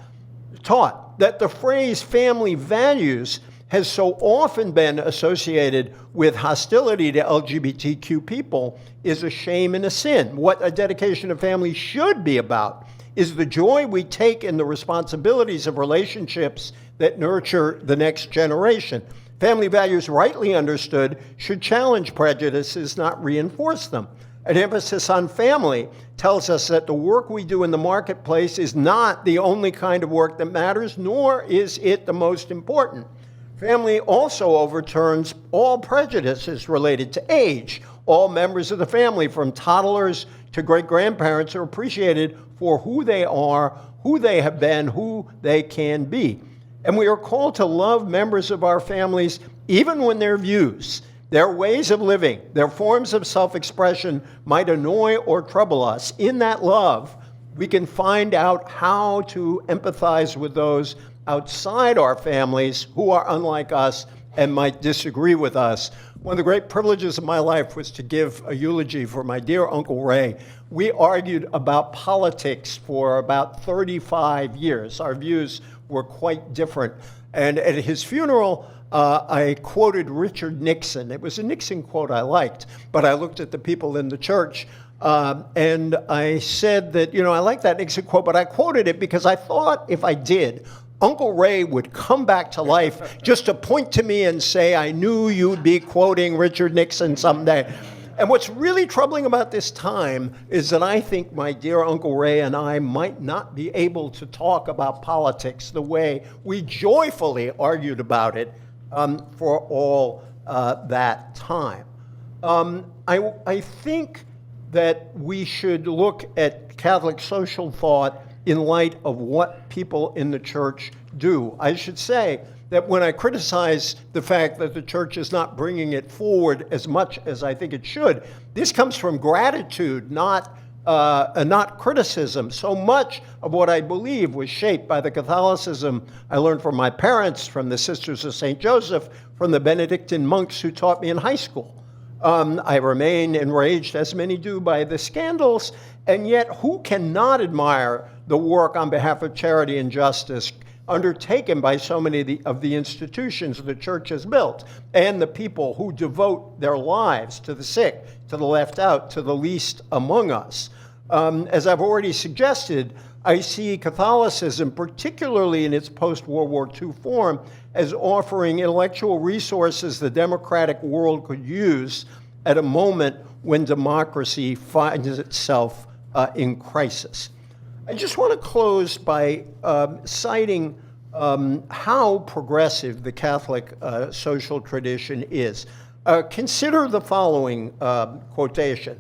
That the phrase family values has so often been associated with hostility to LGBTQ people is a shame and a sin. What a dedication of family should be about is the joy we take in the responsibilities of relationships that nurture the next generation. Family values, rightly understood, should challenge prejudices, not reinforce them. An emphasis on family tells us that the work we do in the marketplace is not the only kind of work that matters, nor is it the most important. Family also overturns all prejudices related to age. All members of the family, from toddlers to great-grandparents, are appreciated for who they are, who they have been, who they can be. And we are called to love members of our families even when their views, their ways of living, their forms of self-expression might annoy or trouble us. In that love, we can find out how to empathize with those outside our families who are unlike us and might disagree with us. One of the great privileges of my life was to give a eulogy for my dear Uncle Ray. We argued about politics for about 35 years. Our views were quite different. And at his funeral, I quoted Richard Nixon. It was a Nixon quote I liked, but I looked at the people in the church and I said that, I like that Nixon quote, but I quoted it because I thought if I did, Uncle Ray would come back to life just to point to me and say, I knew you'd be quoting Richard Nixon someday. And what's really troubling about this time is that I think my dear Uncle Ray and I might not be able to talk about politics the way we joyfully argued about it for all that time. I think that we should look at Catholic social thought in light of what people in the church do. I should say that when I criticize the fact that the church is not bringing it forward as much as I think it should, this comes from gratitude, not criticism. So much of what I believe was shaped by the Catholicism I learned from my parents, from the Sisters of St. Joseph, from the Benedictine monks who taught me in high school. I remain enraged, as many do, by the scandals, and yet who cannot admire the work on behalf of charity and justice undertaken by so many of the institutions the church has built, and the people who devote their lives to the sick, to the left out, to the least among us. As I've already suggested, I see Catholicism, particularly in its post-World War II form, as offering intellectual resources the democratic world could use at a moment when democracy finds itself in crisis. I just want to close by citing how progressive the Catholic social tradition is. Consider the following quotation.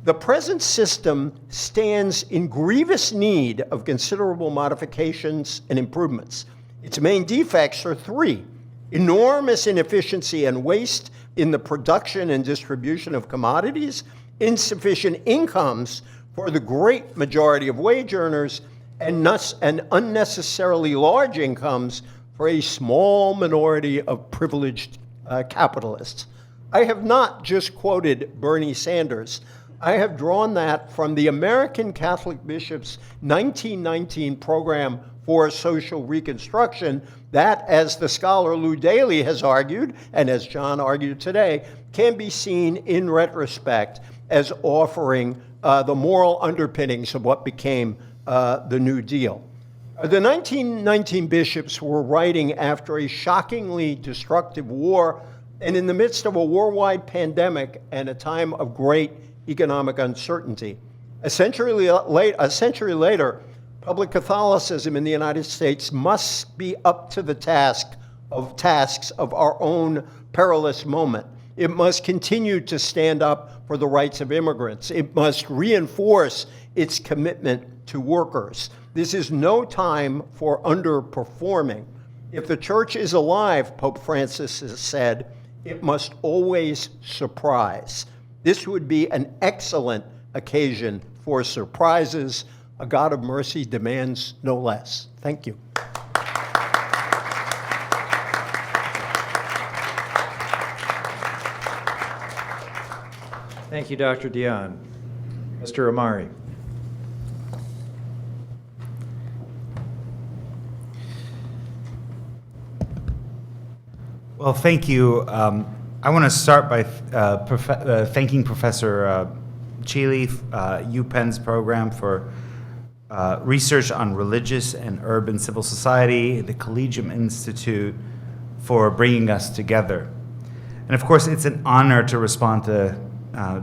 The present system stands in grievous need of considerable modifications and improvements. Its main defects are three: enormous inefficiency and waste in the production and distribution of commodities, insufficient incomes for the great majority of wage earners, and unnecessarily large incomes for a small minority of privileged capitalists. I have not just quoted Bernie Sanders. I have drawn that from the American Catholic Bishops' 1919 program for social reconstruction that, as the scholar Lou Daley has argued, and as John argued today, can be seen in retrospect as offering the moral underpinnings of what became the New Deal. The 1919 bishops were writing after a shockingly destructive war and in the midst of a worldwide pandemic and a time of great economic uncertainty. A century later, public Catholicism in the United States must be up to the tasks of our own perilous moment. It must continue to stand up for the rights of immigrants. It must reinforce its commitment to workers. This is no time for underperforming. If the church is alive, Pope Francis has said, it must always surprise. This would be an excellent occasion for surprises. A God of mercy demands no less. Thank you. Thank you, Dr. Dionne. Mr. Ahmari. Well, thank you. I want to start by thanking Professor Chile, UPenn's program for research on religious and urban civil society, the Collegium Institute for bringing us together. And of course, it's an honor to respond to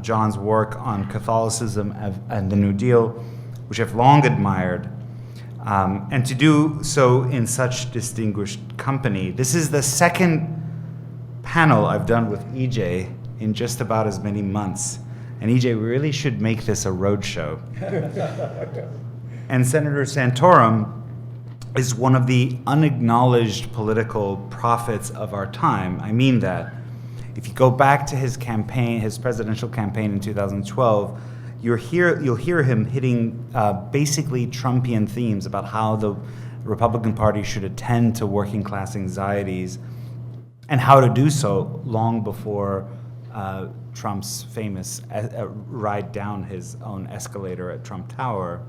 John's work on Catholicism and the New Deal, which I've long admired, and to do so in such distinguished company. This is the second panel I've done with EJ in just about as many months. And EJ, we really should make this a roadshow. And Senator Santorum is one of the unacknowledged political prophets of our time. I mean that. If you go back to his campaign, his presidential campaign in 2012, you'll hear him hitting basically Trumpian themes about how the Republican Party should attend to working class anxieties and how to do so long before Trump's famous ride down his own escalator at Trump Tower.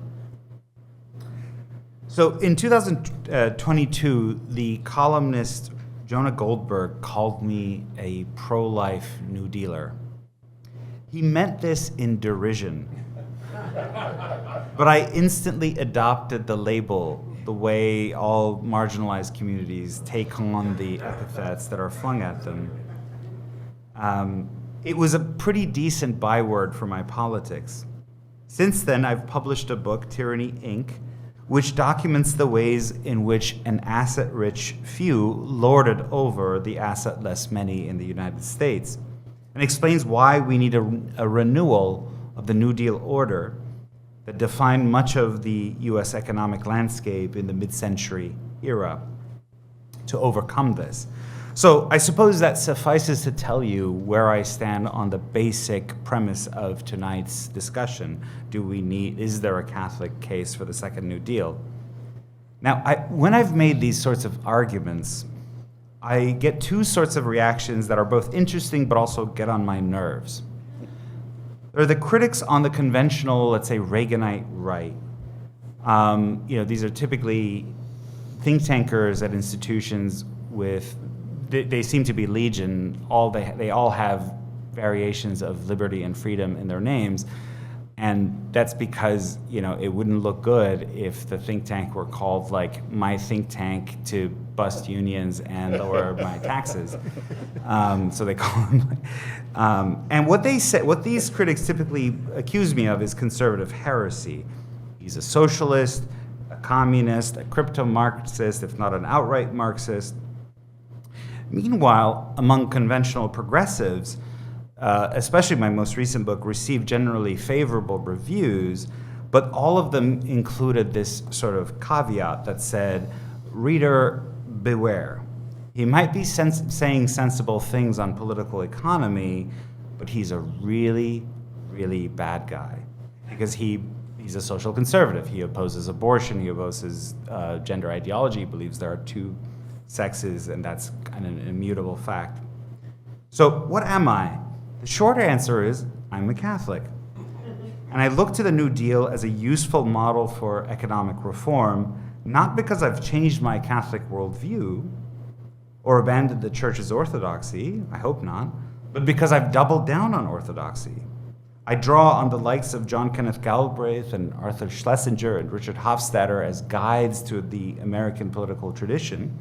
So in 2022, the columnist Jonah Goldberg called me a pro-life New Dealer. He meant this in derision, but I instantly adopted the label the way all marginalized communities take on the epithets that are flung at them. It was a pretty decent byword for my politics. Since then, I've published a book, Tyranny, Inc., which documents the ways in which an asset-rich few lorded over the asset-less many in the United States, and explains why we need a renewal of the New Deal order that defined much of the US economic landscape in the mid-century era to overcome this. So I suppose that suffices to tell you where I stand on the basic premise of tonight's discussion. Is there a Catholic case for the second New Deal? Now, when I've made these sorts of arguments, I get two sorts of reactions that are both interesting but also get on my nerves. There are the critics on the conventional, let's say, Reaganite right. These are typically think tankers at institutions with, they seem to be legion. They all have variations of liberty and freedom in their names. And that's because, it wouldn't look good if the think tank were called like my think tank to bust unions and lower my taxes. So they call them. And what these critics typically accuse me of is conservative heresy. He's a socialist, a communist, a crypto-Marxist, if not an outright Marxist. Meanwhile, among conventional progressives, especially my most recent book, received generally favorable reviews, but all of them included this sort of caveat that said, reader, beware. He might be saying sensible things on political economy, but he's a really, really bad guy because he's a social conservative. He opposes abortion, he opposes gender ideology, he believes there are two sexes, and that's kind of an immutable fact. So what am I? The short answer is, I'm a Catholic. And I look to the New Deal as a useful model for economic reform, not because I've changed my Catholic worldview or abandoned the Church's orthodoxy, I hope not, but because I've doubled down on orthodoxy. I draw on the likes of John Kenneth Galbraith and Arthur Schlesinger and Richard Hofstadter as guides to the American political tradition.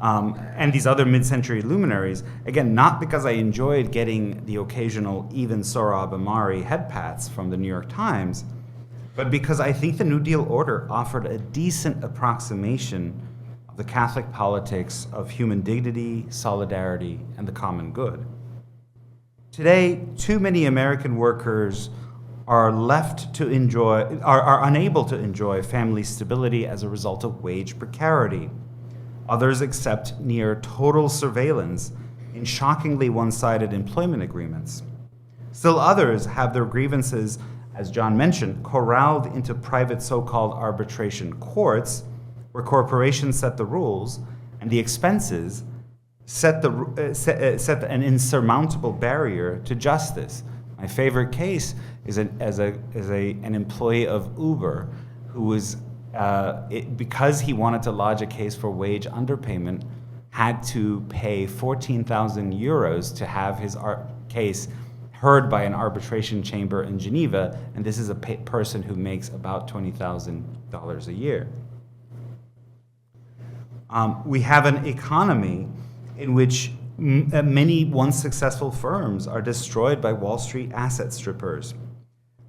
And these other mid-century luminaries, again, not because I enjoyed getting the occasional even Sohrab Ahmari head pats from the New York Times, but because I think the New Deal order offered a decent approximation of the Catholic politics of human dignity, solidarity, and the common good. Today, too many American workers are unable to enjoy family stability as a result of wage precarity. Others accept near total surveillance in shockingly one-sided employment agreements. Still others have their grievances, as John mentioned, corralled into private so-called arbitration courts, where corporations set the rules and the expenses set an insurmountable barrier to justice. My favorite case is an employee of Uber who was because he wanted to lodge a case for wage underpayment, had to pay 14,000 euros to have his case heard by an arbitration chamber in Geneva, and this is a person who makes about $20,000 a year. We have an economy in which many once successful firms are destroyed by Wall Street asset strippers,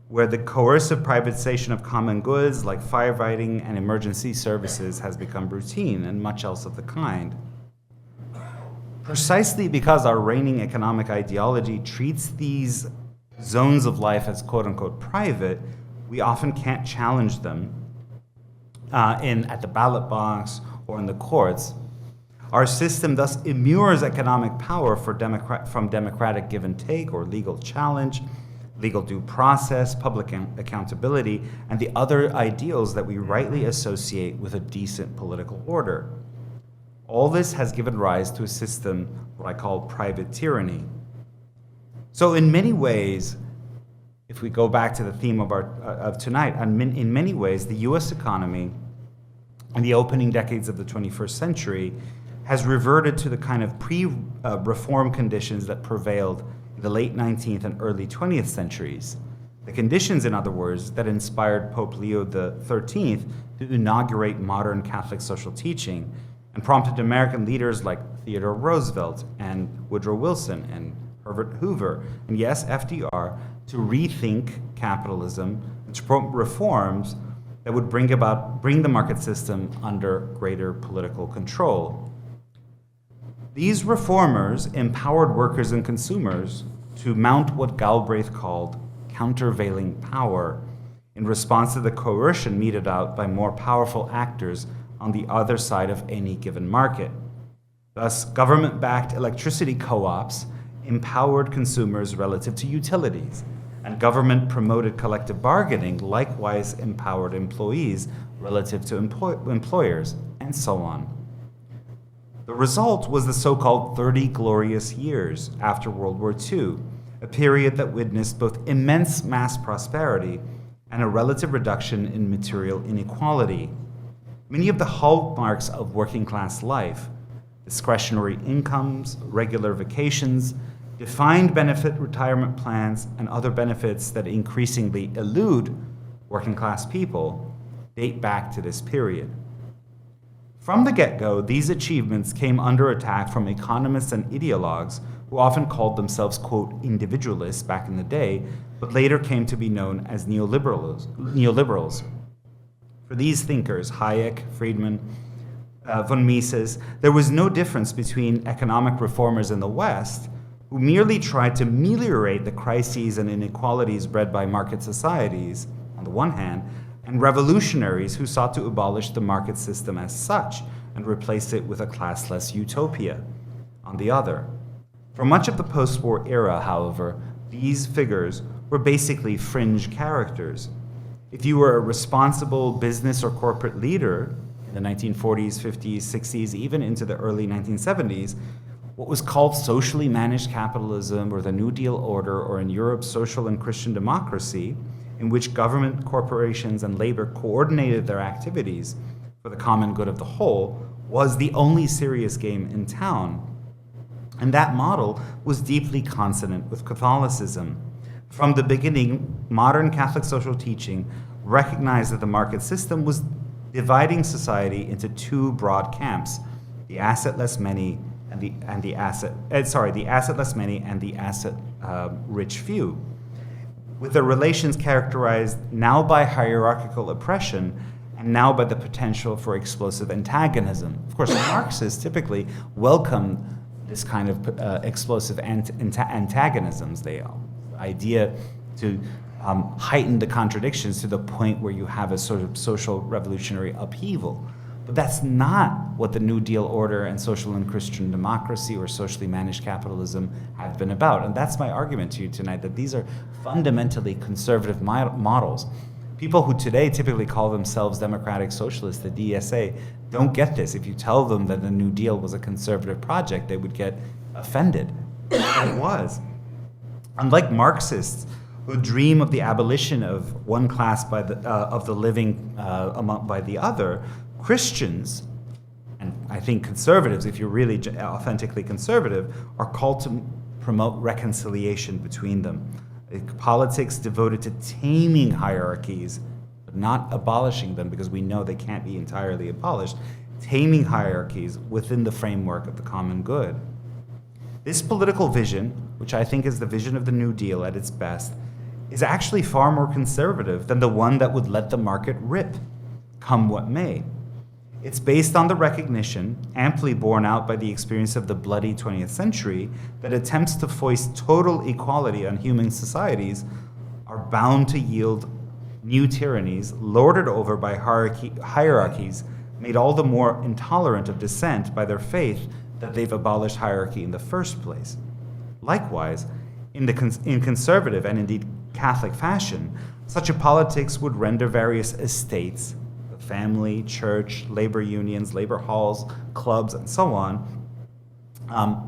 where the coercive privatization of common goods like firefighting and emergency services has become routine, and much else of the kind. Precisely because our reigning economic ideology treats these zones of life as quote-unquote private, we often can't challenge them at the ballot box or in the courts. Our system thus immures economic power from democratic give and take or legal challenge, legal due process, public accountability, and the other ideals that we rightly associate with a decent political order. All this has given rise to a system, what I call private tyranny. So in many ways, if we go back to the theme of tonight, in many ways, the US economy in the opening decades of the 21st century has reverted to the kind of pre-reform conditions that prevailed the late 19th and early 20th centuries. The conditions, in other words, that inspired Pope Leo XIII to inaugurate modern Catholic social teaching and prompted American leaders like Theodore Roosevelt and Woodrow Wilson and Herbert Hoover, and yes, FDR, to rethink capitalism and to promote reforms that would bring the market system under greater political control. These reformers empowered workers and consumers to mount what Galbraith called countervailing power in response to the coercion meted out by more powerful actors on the other side of any given market. Thus, government-backed electricity co-ops empowered consumers relative to utilities, and government-promoted collective bargaining likewise empowered employees relative to employers, and so on. The result was the so-called 30 glorious years after World War II, a period that witnessed both immense mass prosperity and a relative reduction in material inequality. Many of the hallmarks of working class life, discretionary incomes, regular vacations, defined benefit retirement plans, and other benefits that increasingly elude working class people, date back to this period. From the get-go, these achievements came under attack from economists and ideologues who often called themselves, quote, individualists back in the day, but later came to be known as neoliberals. For these thinkers, Hayek, Friedman, von Mises, there was no difference between economic reformers in the West, who merely tried to ameliorate the crises and inequalities bred by market societies, on the one hand, and revolutionaries who sought to abolish the market system as such and replace it with a classless utopia, on the other. For much of the post-war era, however, these figures were basically fringe characters. If you were a responsible business or corporate leader in the 1940s, 50s, 60s, even into the early 1970s, what was called socially managed capitalism or the New Deal order, or in Europe, social and Christian democracy, in which government, corporations, and labor coordinated their activities for the common good of the whole, was the only serious game in town. And that model was deeply consonant with Catholicism. From the beginning, modern Catholic social teaching recognized that the market system was dividing society into two broad camps: the assetless many and the assetless many and the asset rich few, with their relations characterized now by hierarchical oppression and now by the potential for explosive antagonism. Of course, Marxists typically welcome this kind of explosive antagonisms. The idea to heighten the contradictions to the point where you have a sort of social revolutionary upheaval. But that's not what the New Deal order and social and Christian democracy or socially managed capitalism have been about. And that's my argument to you tonight, that these are fundamentally conservative models. People who today typically call themselves democratic socialists, the DSA, don't get this. If you tell them that the New Deal was a conservative project, they would get offended. And it was. Unlike Marxists, who dream of the abolition of one class of the living by the other, Christians, and I think conservatives, if you're really authentically conservative, are called to promote reconciliation between them. Politics devoted to taming hierarchies, but not abolishing them, because we know they can't be entirely abolished, taming hierarchies within the framework of the common good. This political vision, which I think is the vision of the New Deal at its best, is actually far more conservative than the one that would let the market rip, come what may. It's based on the recognition, amply borne out by the experience of the bloody 20th century, that attempts to foist total equality on human societies are bound to yield new tyrannies lorded over by hierarchies made all the more intolerant of dissent by their faith that they've abolished hierarchy in the first place. Likewise, in conservative and indeed Catholic fashion, such a politics would render various estates, family, church, labor unions, labor halls, clubs, and so on,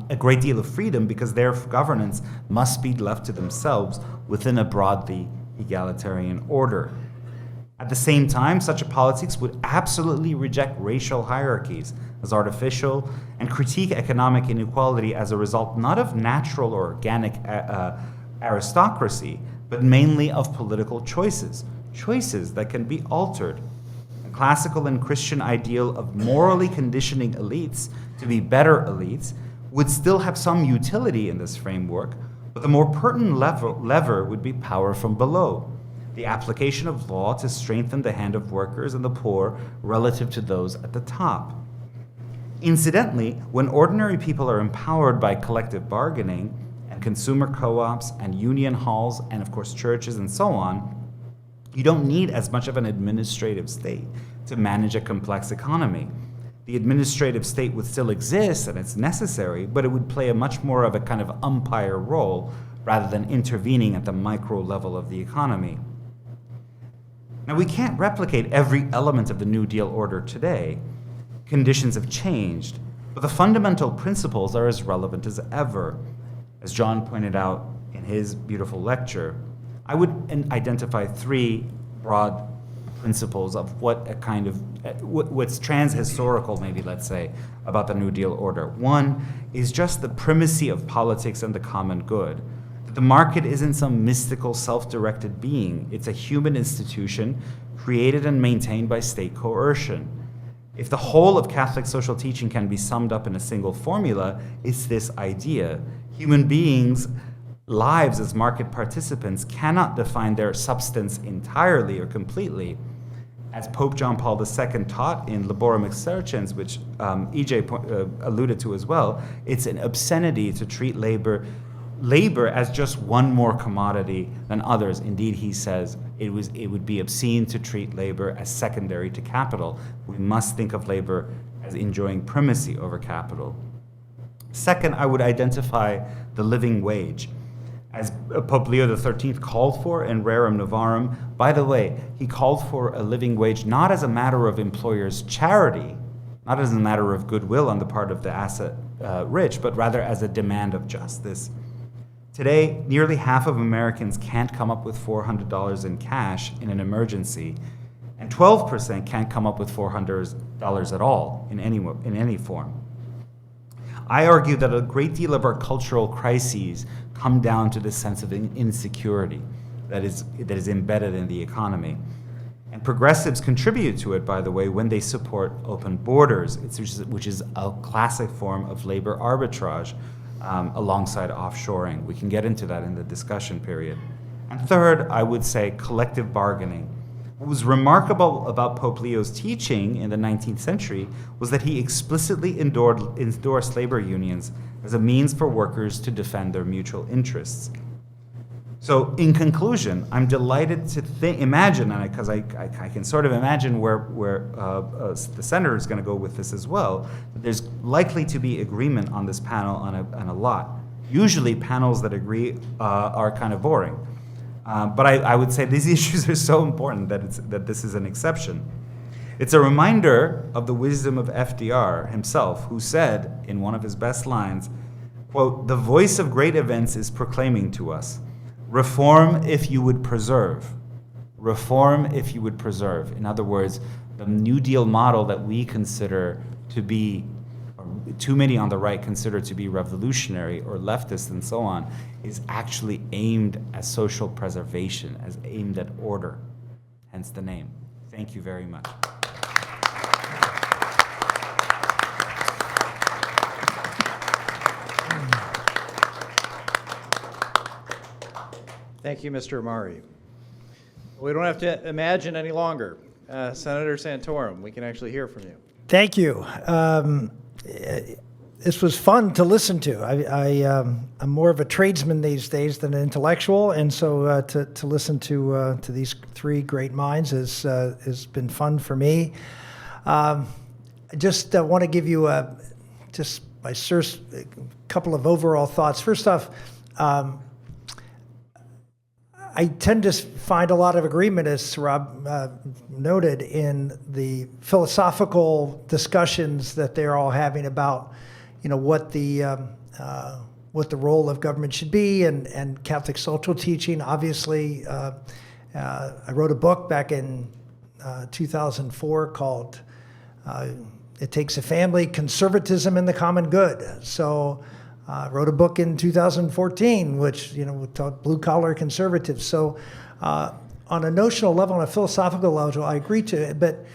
a great deal of freedom, because their governance must be left to themselves within a broadly egalitarian order. At the same time, such a politics would absolutely reject racial hierarchies as artificial and critique economic inequality as a result not of natural or organic aristocracy, but mainly of political choices that can be altered. Classical and Christian ideal of morally conditioning elites to be better elites would still have some utility in this framework, but the more pertinent lever would be power from below, the application of law to strengthen the hand of workers and the poor relative to those at the top. Incidentally, when ordinary people are empowered by collective bargaining and consumer co-ops and union halls and of course churches and so on, you don't need as much of an administrative state to manage a complex economy. The administrative state would still exist and it's necessary, but it would play a much more of a kind of umpire role rather than intervening at the micro level of the economy. Now, we can't replicate every element of the New Deal order today. Conditions have changed, But the fundamental principles are as relevant as ever. As John pointed out in his beautiful lecture, I would identify three broad principles of what a kind of, what's trans-historical, maybe, let's say, about the New Deal order. One is just the primacy of politics and the common good. The market isn't some mystical, self-directed being. It's a human institution created and maintained by state coercion. If the whole of Catholic social teaching can be summed up in a single formula, it's this idea. Human beings' lives as market participants cannot define their substance entirely or completely. As Pope John Paul II taught in Laborem Exercens, which EJ alluded to as well, it's an obscenity to treat labor as just one more commodity than others. Indeed, he says it would be obscene to treat labor as secondary to capital. We must think of labor as enjoying primacy over capital. Second, I would identify the living wage. As Pope Leo XIII called for in Rerum Novarum, by the way, he called for a living wage not as a matter of employers' charity, not as a matter of goodwill on the part of the asset rich, but rather as a demand of justice. Today, nearly half of Americans can't come up with $400 in cash in an emergency, and 12% can't come up with $400 at all in any form. I argue that a great deal of our cultural crises come down to this sense of insecurity that is embedded in the economy. And progressives contribute to it, by the way, when they support open borders, which is a classic form of labor arbitrage alongside offshoring. We can get into that in the discussion period. And third, I would say collective bargaining. What was remarkable about Pope Leo's teaching in the 19th century was that he explicitly endorsed labor unions as a means for workers to defend their mutual interests. So, in conclusion, I'm delighted to imagine, because I can sort of imagine where the senator is going to go with this as well, that there's likely to be agreement on this panel on a lot. Usually, panels that agree are kind of boring. But I would say these issues are so important that this is an exception. It's a reminder of the wisdom of FDR himself, who said in one of his best lines, quote, "The voice of great events is proclaiming to us, reform if you would preserve. Reform if you would preserve." In other words, the New Deal model that we consider to be, or too many on the right consider to be revolutionary or leftist and so on, is actually aimed at social preservation, as aimed at order, hence the name. Thank you very much. Thank you, Mr. Ahmari. We don't have to imagine any longer. Senator Santorum, we can actually hear from you. Thank you. This was fun to listen to. I'm more of a tradesman these days than an intellectual, and so to listen to these three great minds has been fun for me. I just want to give you a couple of overall thoughts. First off, I tend to find a lot of agreement, as Sohrab noted, in the philosophical discussions that they're all having about, what the role of government should be, and Catholic social teaching. Obviously, I wrote a book back in 2004 called "It Takes a Family: Conservatism and the Common Good." So. Wrote a book in 2014, which, we called Blue Collar Conservatives. So on a notional level, on a philosophical level, I agree to it. But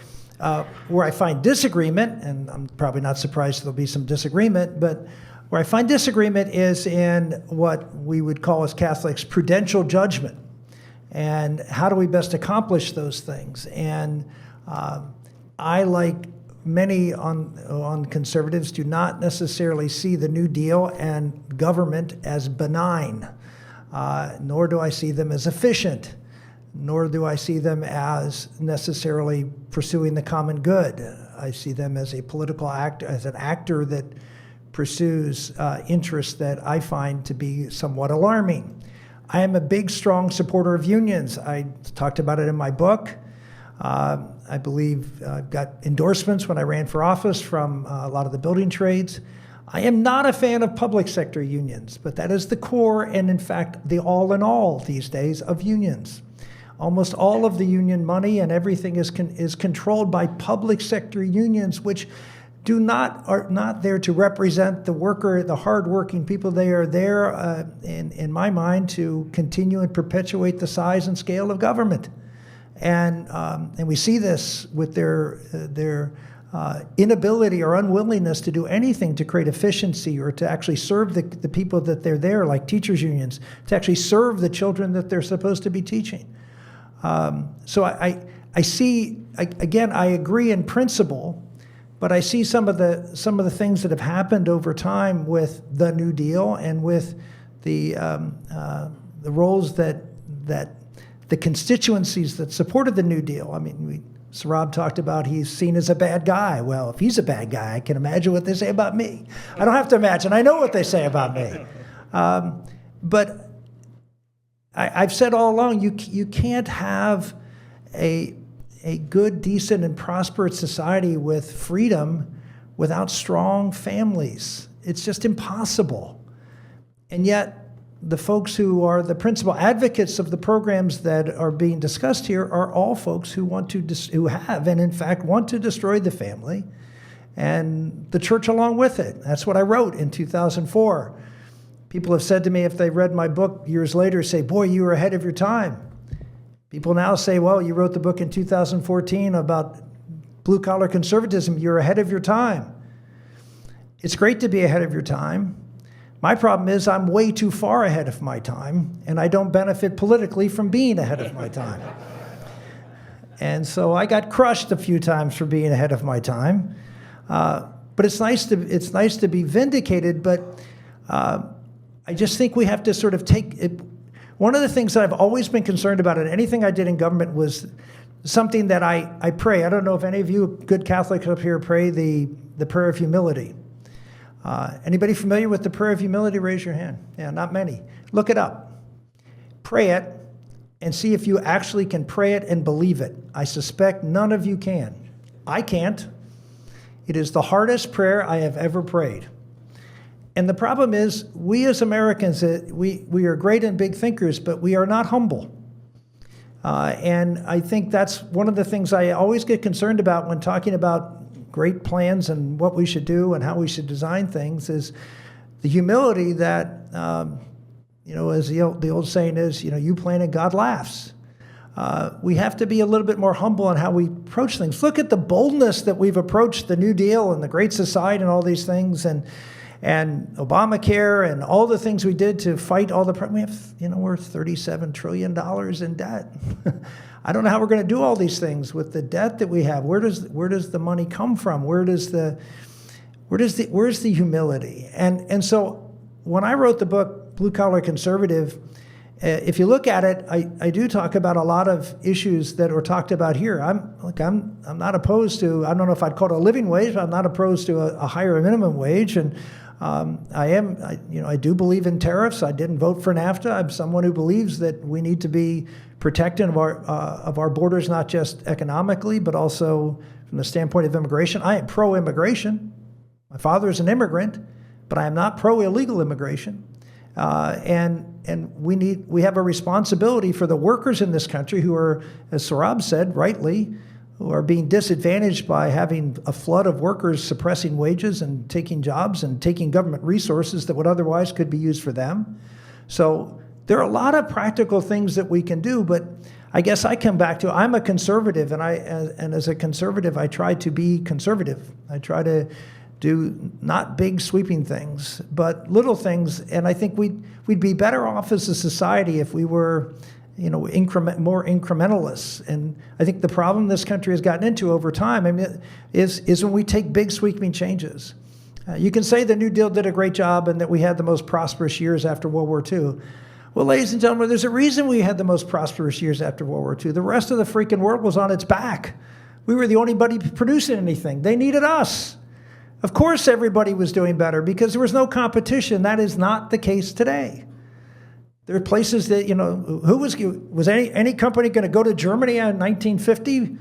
where I find disagreement, and I'm probably not surprised there'll be some disagreement, but where I find disagreement is in what we would call as Catholics prudential judgment. And how do we best accomplish those things? And I, like many on conservatives, do not necessarily see the New Deal and government as benign, nor do I see them as efficient, nor do I see them as necessarily pursuing the common good. I see them as a political actor, as an actor that pursues interests that I find to be somewhat alarming. I am a big, strong supporter of unions. I talked about it in my book. I believe I've got endorsements when I ran for office from a lot of the building trades. I am not a fan of public sector unions, but that is the core and, in fact, the all in all these days of unions. Almost all of the union money and everything is controlled by public sector unions, which are not there to represent the worker, the hardworking people. They are there, in my mind, to continue and perpetuate the size and scale of government. And we see this with their inability or unwillingness to do anything to create efficiency or to actually serve the people that they're there, like teachers' unions, to actually serve the children that they're supposed to be teaching. So I see, again, I agree in principle, but I see some of the things that have happened over time with the New Deal and with the roles that the constituencies that supported the New Deal. I mean, Sohrab talked about he's seen as a bad guy. Well, if he's a bad guy, I can imagine what they say about me. I don't have to imagine. I know what they say about me. But I've said all along, you can't have a good, decent, and prosperous society with freedom without strong families. It's just impossible. And yet, the folks who are the principal advocates of the programs that are being discussed here are all folks who who have and in fact want to destroy the family and the church along with it. That's what I wrote in 2004. People have said to me, if they read my book years later, say, boy, you were ahead of your time. People now say, well, you wrote the book in 2014 about blue-collar conservatism. You're ahead of your time. It's great to be ahead of your time. My problem is I'm way too far ahead of my time, and I don't benefit politically from being ahead of my time. And so I got crushed a few times for being ahead of my time. But it's nice to be vindicated, but I just think we have to sort of take it. One of the things that I've always been concerned about in anything I did in government was something that I pray. I don't know if any of you good Catholics up here pray the prayer of humility. Anybody familiar with the prayer of humility? Raise your hand. Yeah, not many. Look it up. Pray it and see if you actually can pray it and believe it. I suspect none of you can. I can't. It is the hardest prayer I have ever prayed. And the problem is, we as Americans, we are great and big thinkers, but we are not humble. And I think that's one of the things I always get concerned about when talking about great plans and what we should do and how we should design things is the humility that, as the old saying is, you plan and God laughs. We have to be a little bit more humble in how we approach things. Look at the boldness that we've approached the New Deal and the Great Society and all these things, and Obamacare and all the things we did to fight all the we have, we're $37 trillion in debt. I don't know how we're going to do all these things with the debt that we have. Where does the money come from? Where's the humility? And so when I wrote the book Blue Collar Conservative, if you look at it, I do talk about a lot of issues that are talked about here. I'm not opposed to, I don't know if I'd call it a living wage, but I'm not opposed to a higher minimum wage. And I do believe in tariffs. I didn't vote for NAFTA. I'm someone who believes that we need to be protecting of our borders, not just economically, but also from the standpoint of immigration. I am pro-immigration. My father is an immigrant, but I am not pro-illegal immigration. And we have a responsibility for the workers in this country who are, as Sohrab said rightly, who are being disadvantaged by having a flood of workers suppressing wages and taking jobs and taking government resources that would otherwise could be used for them. So there are a lot of practical things that we can do, but I guess I come back to, I'm a conservative, and as a conservative, I try to be conservative. I try to do not big sweeping things, but little things, and I think we'd be better off as a society if we were, more incrementalists. And I think the problem this country has gotten into over time, is when we take big sweeping changes. You can say the New Deal did a great job and that we had the most prosperous years after World War II. Well, ladies and gentlemen, there's a reason we had the most prosperous years after World War II. The rest of the freaking world was on its back. We were the only body producing anything. They needed us. Of course everybody was doing better because there was no competition. That is not the case today. There are places that, was any company going to go to Germany in 1950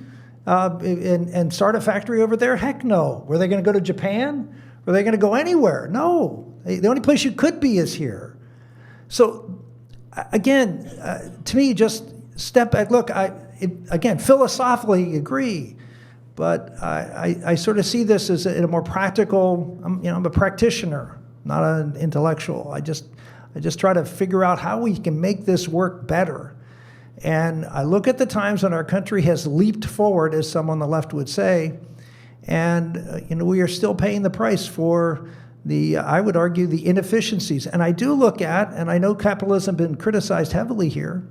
and start a factory over there? Heck no. Were they going to go to Japan? Were they going to go anywhere? No. The only place you could be is here. So, again, to me, just step back. Look, again, philosophically agree, but I sort of see this as in a more practical. I'm a practitioner, not an intellectual. I just try to figure out how we can make this work better. And I look at the times when our country has leaped forward, as some on the left would say, and we are still paying the price for I would argue, the inefficiencies. And I do look at, and I know capitalism has been criticized heavily here,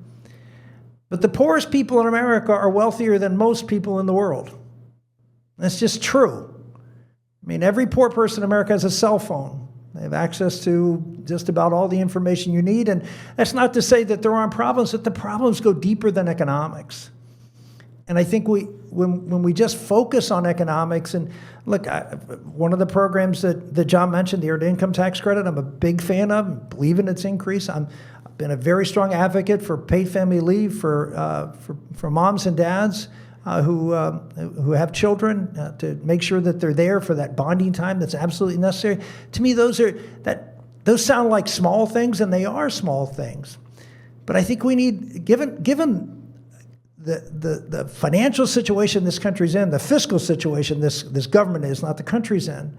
but the poorest people in America are wealthier than most people in the world. That's just true. I mean, every poor person in America has a cell phone. They have access to just about all the information you need. And that's not to say that there aren't problems, but the problems go deeper than economics. And I think when we just focus on economics, and look, one of the programs that John mentioned, the Earned Income Tax Credit, I'm a big fan of, believe in its increase. I've been a very strong advocate for paid family leave for moms and dads who have children, to make sure that they're there for that bonding time that's absolutely necessary. To me, those sound like small things, and they are small things. But I think we need, given the financial situation this country's in, the fiscal situation this government is, not the country's in,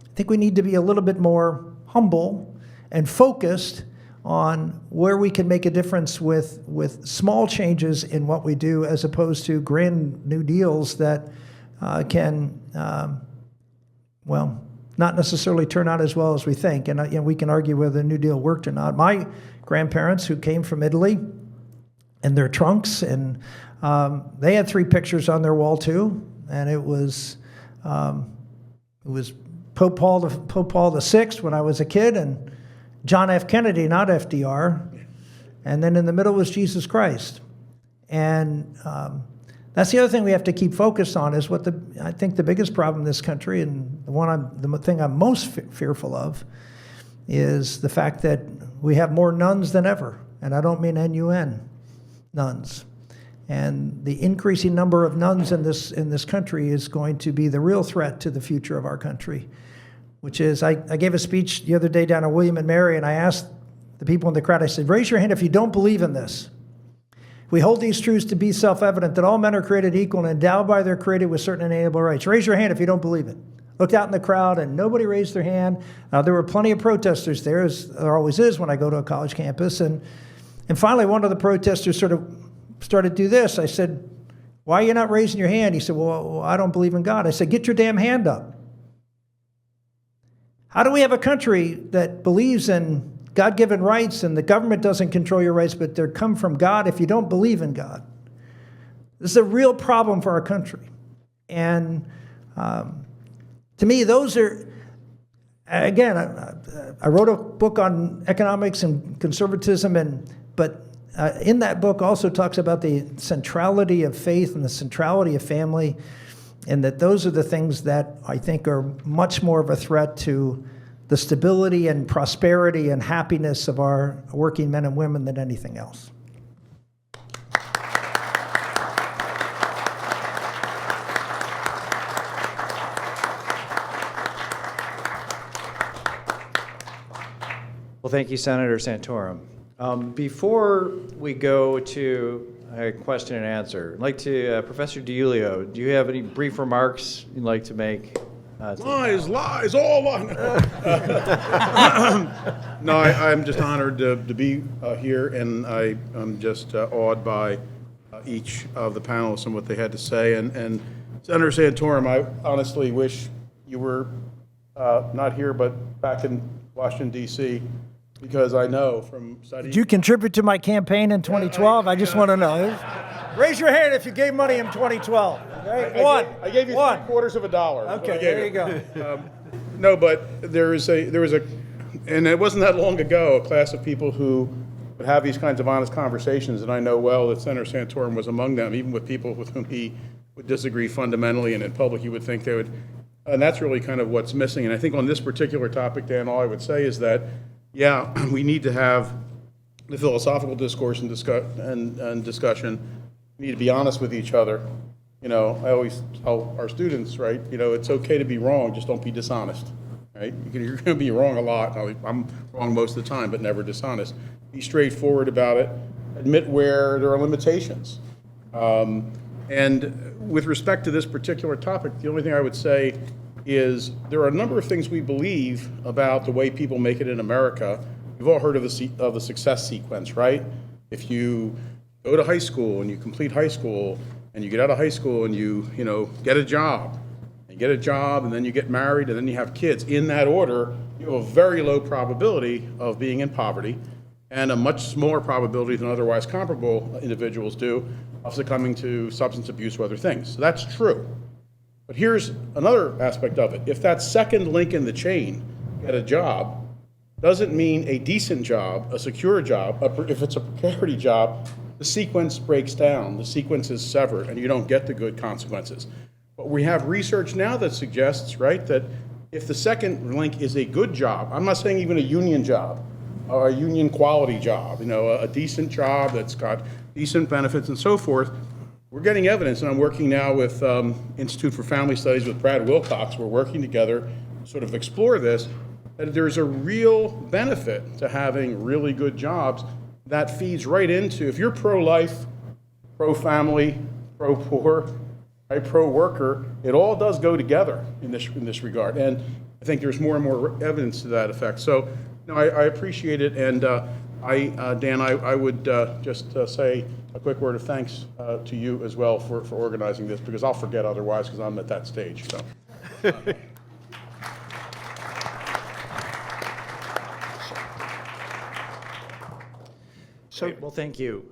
I think we need to be a little bit more humble and focused on where we can make a difference with small changes in what we do, as opposed to grand new deals that can, not necessarily turn out as well as we think. And we can argue whether the New Deal worked or not. My grandparents, who came from Italy, and their trunks, and they had 3 pictures on their wall too, and it was Pope Paul VI when I was a kid, and John F. Kennedy, not FDR, and then in the middle was Jesus Christ. And that's the other thing we have to keep focused on, is I think the biggest problem in this country, and the thing I'm most fearful of, is the fact that we have more nuns than ever, and I don't mean NUN. Nuns. And the increasing number of nuns in this country is going to be the real threat to the future of our country, which is, I gave a speech the other day down at William and Mary, and I asked the people in the crowd, I said, raise your hand if you don't believe in this. We hold these truths to be self-evident, that all men are created equal and endowed by their Creator with certain inalienable rights. Raise your hand if you don't believe it. Looked out in the crowd, and nobody raised their hand. There were plenty of protesters there, as there always is when I go to a college campus, and finally, one of the protesters sort of started to do this. I said, why are you not raising your hand? He said, well, I don't believe in God. I said, get your damn hand up. How do we have a country that believes in God-given rights, and the government doesn't control your rights, but they come from God if you don't believe in God? This is a real problem for our country. And to me, those are, again, I wrote a book on economics and conservatism, but in that book also talks about the centrality of faith and the centrality of family, and that those are the things that I think are much more of a threat to the stability and prosperity and happiness of our working men and women than anything else. Well, thank you, Senator Santorum. Before we go to a question and answer, I'd like to, Professor DiIulio, do you have any brief remarks you'd like to make? Lies, all lies. No, I'm just honored to be here, and I'm just awed by each of the panelists and what they had to say. And Senator Santorum, I honestly wish you were not here, but back in Washington, D.C., because I know from studying. Did you contribute to my campaign in 2012? I just want to know. Raise your hand if you gave money in 2012. Okay? I gave you $0.75. Okay, there you go. No, but there was a, and it wasn't that long ago, a class of people who would have these kinds of honest conversations, and I know well that Senator Santorum was among them, even with people with whom he would disagree fundamentally, and in public you would think they would, and that's really kind of what's missing. And I think on this particular topic, Dan, all I would say is that, yeah, we need to have the philosophical discourse and discussion. We need to be honest with each other. I always tell our students, right, it's okay to be wrong, just don't be dishonest, right? You're going to be wrong a lot. I'm wrong most of the time, but never dishonest. Be straightforward about it. Admit where there are limitations. And with respect to this particular topic, the only thing I would say is there are a number of things we believe about the way people make it in America. You've all heard of the success sequence, right? If you go to high school and you complete high school and you get out of high school and you get a job, and get a job and then you get married and then you have kids, in that order, you have a very low probability of being in poverty and a much smaller probability than otherwise comparable individuals do of succumbing to substance abuse or other things. So that's true. But here's another aspect of it. If that second link in the chain, get a job, doesn't mean a decent job, a secure job. If it's a precarity job, the sequence breaks down, the sequence is severed, and you don't get the good consequences. But we have research now that suggests, right, that if the second link is a good job, I'm not saying even a union job, or a union quality job, a decent job that's got decent benefits and so forth, we're getting evidence, and I'm working now with Institute for Family Studies with Brad Wilcox. We're working together to sort of explore this, that there's a real benefit to having really good jobs that feeds right into, if you're pro-life, pro-family, pro-poor, right, pro-worker, it all does go together in this regard. And I think there's more and more evidence to that effect. So, I appreciate it, and Dan, I would just say a quick word of thanks to you as well for organizing this, because I'll forget otherwise because I'm at that stage. So. Well, thank you.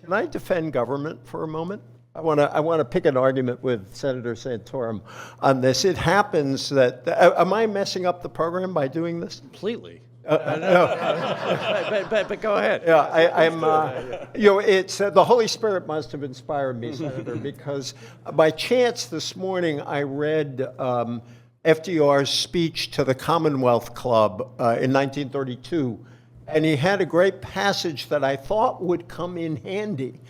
Can I defend government for a moment? I want to pick an argument with Senator Santorum on this. It happens that am I messing up the program by doing this? Completely. No. But go ahead. Yeah, I'm. It's the Holy Spirit must have inspired me, Senator, because by chance this morning I read FDR's speech to the Commonwealth Club in 1932, and he had a great passage that I thought would come in handy.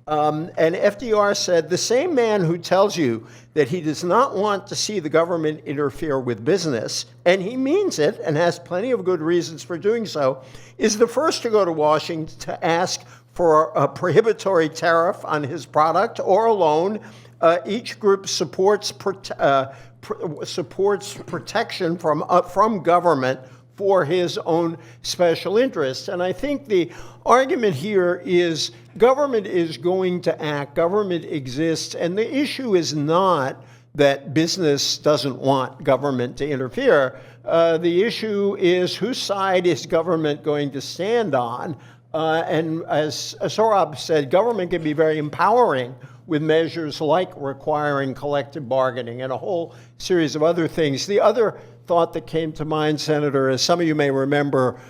And FDR said, the same man who tells you that he does not want to see the government interfere with business, and he means it and has plenty of good reasons for doing so, is the first to go to Washington to ask for a prohibitory tariff on his product or a loan. Each group supports protection from government for his own special interests. And I think the argument here is government is going to act, government exists, and the issue is not that business doesn't want government to interfere. The issue is whose side is government going to stand on? And as Sohrab said, government can be very empowering with measures like requiring collective bargaining and a whole series of other things. The other thought that came to mind, Senator, as some of you may remember,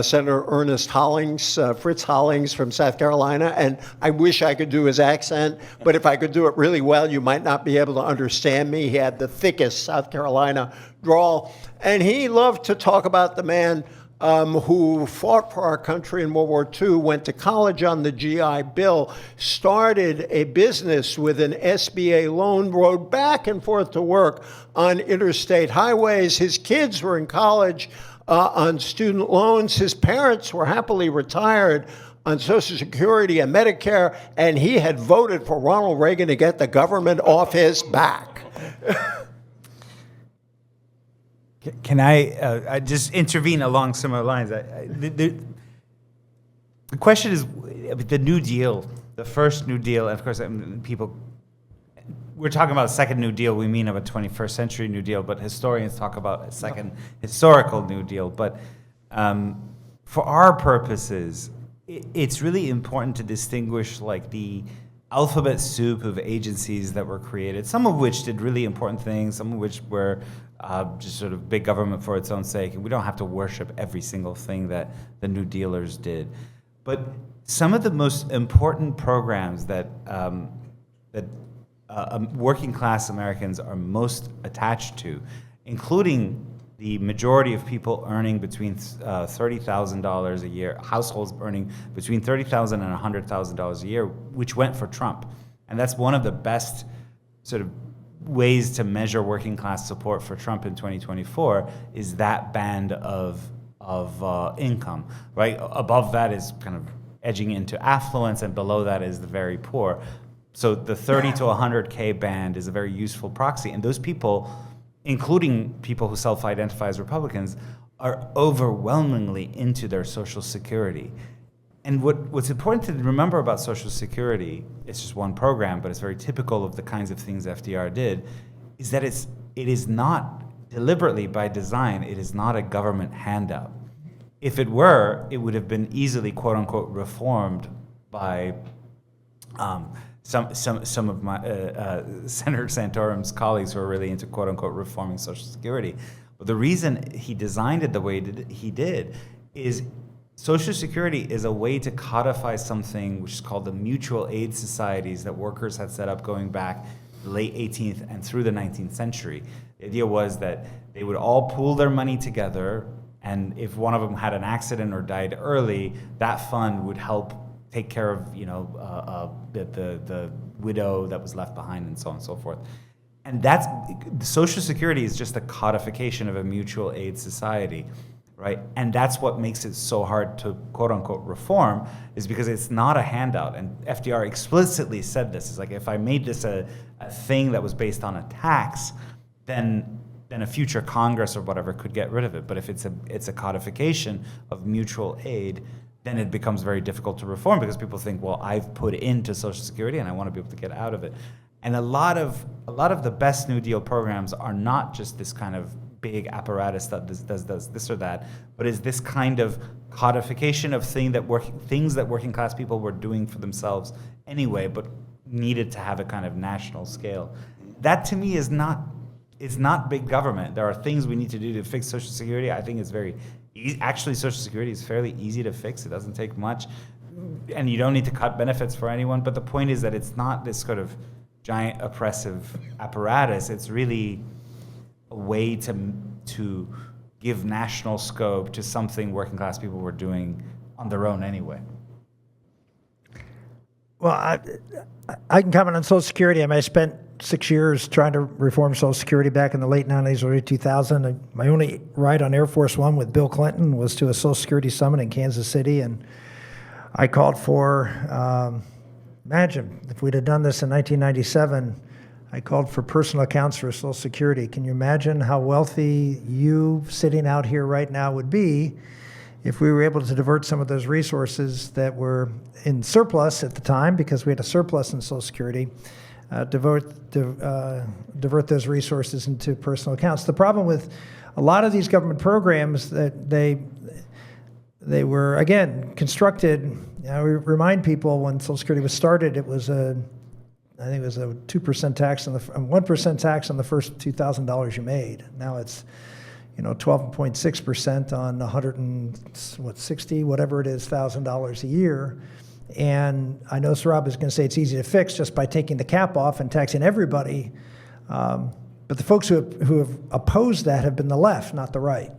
Senator Ernest Hollings, Fritz Hollings from South Carolina, and I wish I could do his accent, but if I could do it really well, you might not be able to understand me. He had the thickest South Carolina drawl, and he loved to talk about the man who fought for our country in World War II, went to college on the GI Bill, started a business with an SBA loan, rode back and forth to work on interstate highways. His kids were in college on student loans. His parents were happily retired on Social Security and Medicare, and he had voted for Ronald Reagan to get the government off his back. Can I just intervene along similar lines? The question is the New Deal, the first New Deal, and of course people, we're talking about a second New Deal, we mean of a 21st century New Deal, but historians talk about a second historical New Deal. But for our purposes, it's really important to distinguish like the alphabet soup of agencies that were created, some of which did really important things, some of which were just sort of big government for its own sake, and we don't have to worship every single thing that the New Dealers did. But some of the most important programs that working class Americans are most attached to, including the majority of people earning between $30,000 a year, households earning between $30,000 and $100,000 a year, which went for Trump. And that's one of the best sort of ways to measure working class support for Trump in 2024 is that band of income, right? Above that is kind of edging into affluence, and below that is the very poor. So the 30 to 100K band is a very useful proxy. And those people, including people who self-identify as Republicans, are overwhelmingly into their Social Security. And what's important to remember about Social Security, it's just one program, but it's very typical of the kinds of things FDR did, is that it is not, deliberately by design, it is not a government handout. If it were, it would have been easily, quote unquote, reformed by some of my Senator Santorum's colleagues who are really into, quote unquote, reforming Social Security. But the reason he designed it the way he did is Social Security is a way to codify something which is called the mutual aid societies that workers had set up going back the late 18th and through the 19th century. The idea was that they would all pool their money together, and if one of them had an accident or died early, that fund would help take care of the widow that was left behind, and so on and so forth. And that's Social Security is just a codification of a mutual aid society. Right? And that's what makes it so hard to quote unquote reform, is because it's not a handout. And FDR explicitly said this. It's like, if I made this a thing that was based on a tax, then a future Congress or whatever could get rid of it. But if it's a codification of mutual aid, then it becomes very difficult to reform, because people think, well, I've put into Social Security and I want to be able to get out of it. And a lot of the best New Deal programs are not just this kind of big apparatus that does this or that, but is this kind of codification of things that working class people were doing for themselves anyway, but needed to have a kind of national scale. That to me is not big government. There are things we need to do to fix Social Security. I think it's very easy. Actually, Social Security is fairly easy to fix. It doesn't take much, and you don't need to cut benefits for anyone. But the point is that it's not this sort of giant oppressive apparatus. It's really a way to give national scope to something working class people were doing on their own anyway. Well, I can comment on Social Security. I mean, I spent 6 years trying to reform Social Security back in the late 90s, early 2000. My only ride on Air Force One with Bill Clinton was to a Social Security summit in Kansas City, and I called for, imagine, if we'd have done this in 1997, I called for personal accounts for Social Security. Can you imagine how wealthy you sitting out here right now would be if we were able to divert some of those resources that were in surplus at the time, because we had a surplus in Social Security, divert those resources into personal accounts. The problem with a lot of these government programs that they were, again, constructed. We remind people when Social Security was started, it was I think it was a 2% tax on 1% tax on the first $2,000 you made. Now it's, 12.6% on $160, whatever it is, $1,000 a year. And I know Sohrab is going to say it's easy to fix just by taking the cap off and taxing everybody. But the folks who have opposed that have been the left, not the right.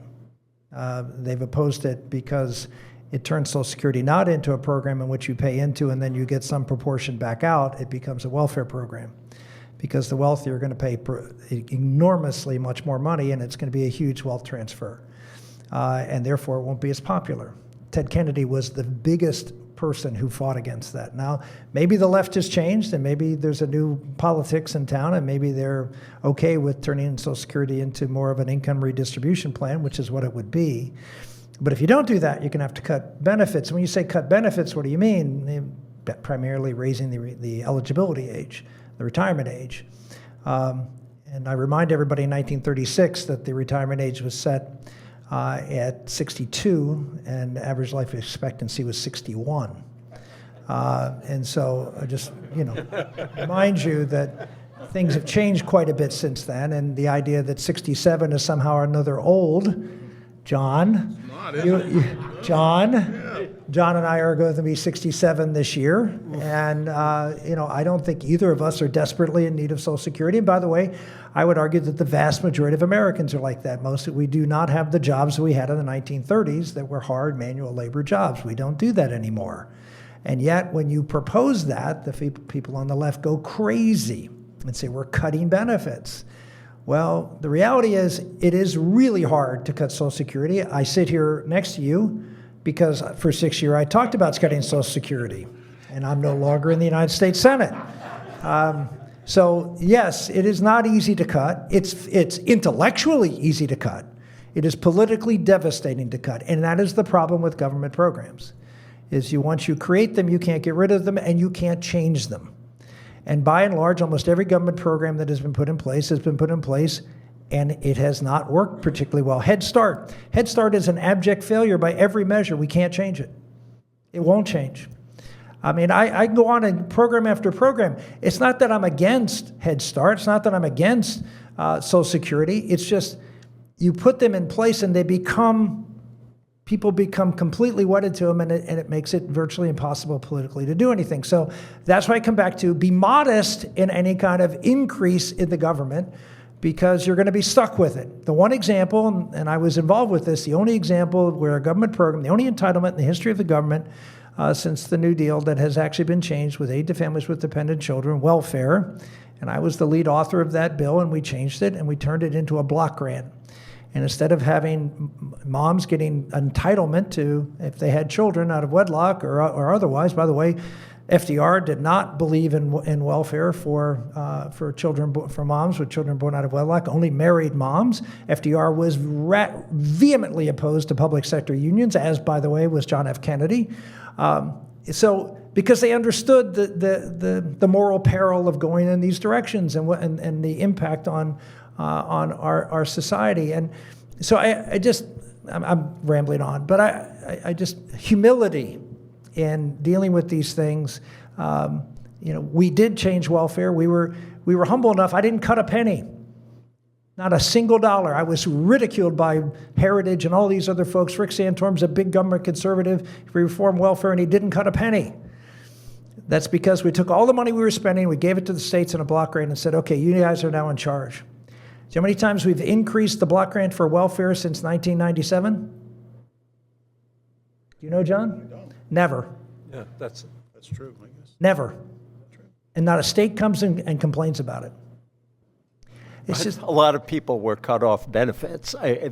They've opposed it because it turns Social Security not into a program in which you pay into and then you get some proportion back out. It becomes a welfare program, because the wealthy are going to pay enormously much more money, and it's going to be a huge wealth transfer. And therefore, it won't be as popular. Ted Kennedy was the biggest person who fought against that. Now, maybe the left has changed, and maybe there's a new politics in town, and maybe they're okay with turning Social Security into more of an income redistribution plan, which is what it would be. But if you don't do that, you're going to have to cut benefits. When you say cut benefits, what do you mean? Primarily raising the eligibility age, the retirement age. And I remind everybody in 1936 that the retirement age was set at 62, and average life expectancy was 61. And so I just, remind you that things have changed quite a bit since then, and the idea that 67 is somehow another old. John and I are going to be 67 this year, and I don't think either of us are desperately in need of Social Security. And by the way, I would argue that the vast majority of Americans are like that. We do not have the jobs we had in the 1930s that were hard manual labor jobs. We don't do that anymore. And yet, when you propose that, the people on the left go crazy and say, we're cutting benefits. Well, the reality is, it is really hard to cut Social Security. I sit here next to you because for 6 years I talked about cutting Social Security, and I'm no longer in the United States Senate. So yes, it is not easy to cut. It's intellectually easy to cut. It is politically devastating to cut, and that is the problem with government programs. Once you create them, you can't get rid of them, and you can't change them. And by and large, almost every government program that has been put in place, and it has not worked particularly well. Head Start. Head Start is an abject failure by every measure. We can't change it. It won't change. I mean, I can go on in program after program. It's not that I'm against Head Start. It's not that I'm against Social Security. It's just you put them in place and people become completely wedded to them, and it makes it virtually impossible politically to do anything. So that's why I come back to be modest in any kind of increase in the government, because you're going to be stuck with it. The one example, and I was involved with this, the only example where a government program, the only entitlement in the history of the government since the New Deal that has actually been changed with aid to families with dependent children, welfare, and I was the lead author of that bill, and we changed it, and we turned it into a block grant. And instead of having moms getting entitlement to, if they had children out of wedlock or otherwise, by the way, FDR did not believe in welfare for children, for moms with children born out of wedlock, only married moms. FDR was vehemently opposed to public sector unions, as, by the way, was John F. Kennedy. So because they understood the moral peril of going in these directions and the impact on our society. And so I'm rambling on, but I just, humility in dealing with these things. We did change welfare. We were humble enough. I didn't cut a penny, not a single dollar. I was ridiculed by Heritage and all these other folks. Rick Santorum's a big government conservative. He reformed welfare and he didn't cut a penny. That's because we took all the money we were spending, we gave it to the states in a block grant and said, okay, you guys are now in charge. Do you know how many times we've increased the block grant for welfare since 1997? Do you know, John? I don't. Never. Yeah, that's true, I guess. Never. And not a state comes in and complains about it. It's just a lot of people were cut off benefits. I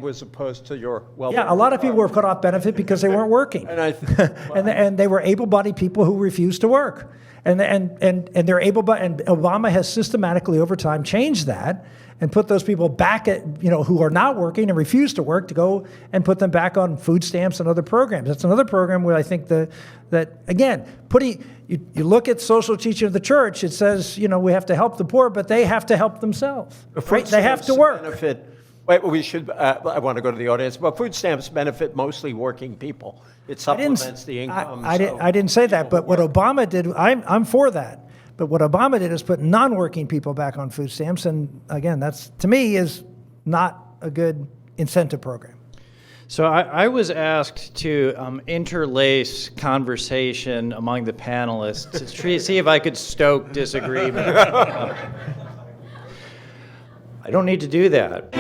was opposed to your welfare. a lot of people were cut off benefit because they weren't working, and they were able-bodied people who refused to work, and they're able-bodied. And Obama has systematically over time changed that and put those people back at who are not working and refuse to work to go and put them back on food stamps and other programs. That's another program where I think that again you look at social teaching of the church. It says we have to help the poor, but they have to help themselves. Right? They have to work. We should. I want to go to the audience, but food stamps benefit mostly working people. It supplements the income. I didn't say that, but what Obama did, I'm for that. But what Obama did is put non-working people back on food stamps, and again, that's to me is not a good incentive program. So I was asked to interlace conversation among the panelists to see if I could stoke disagreement. I don't need to do that.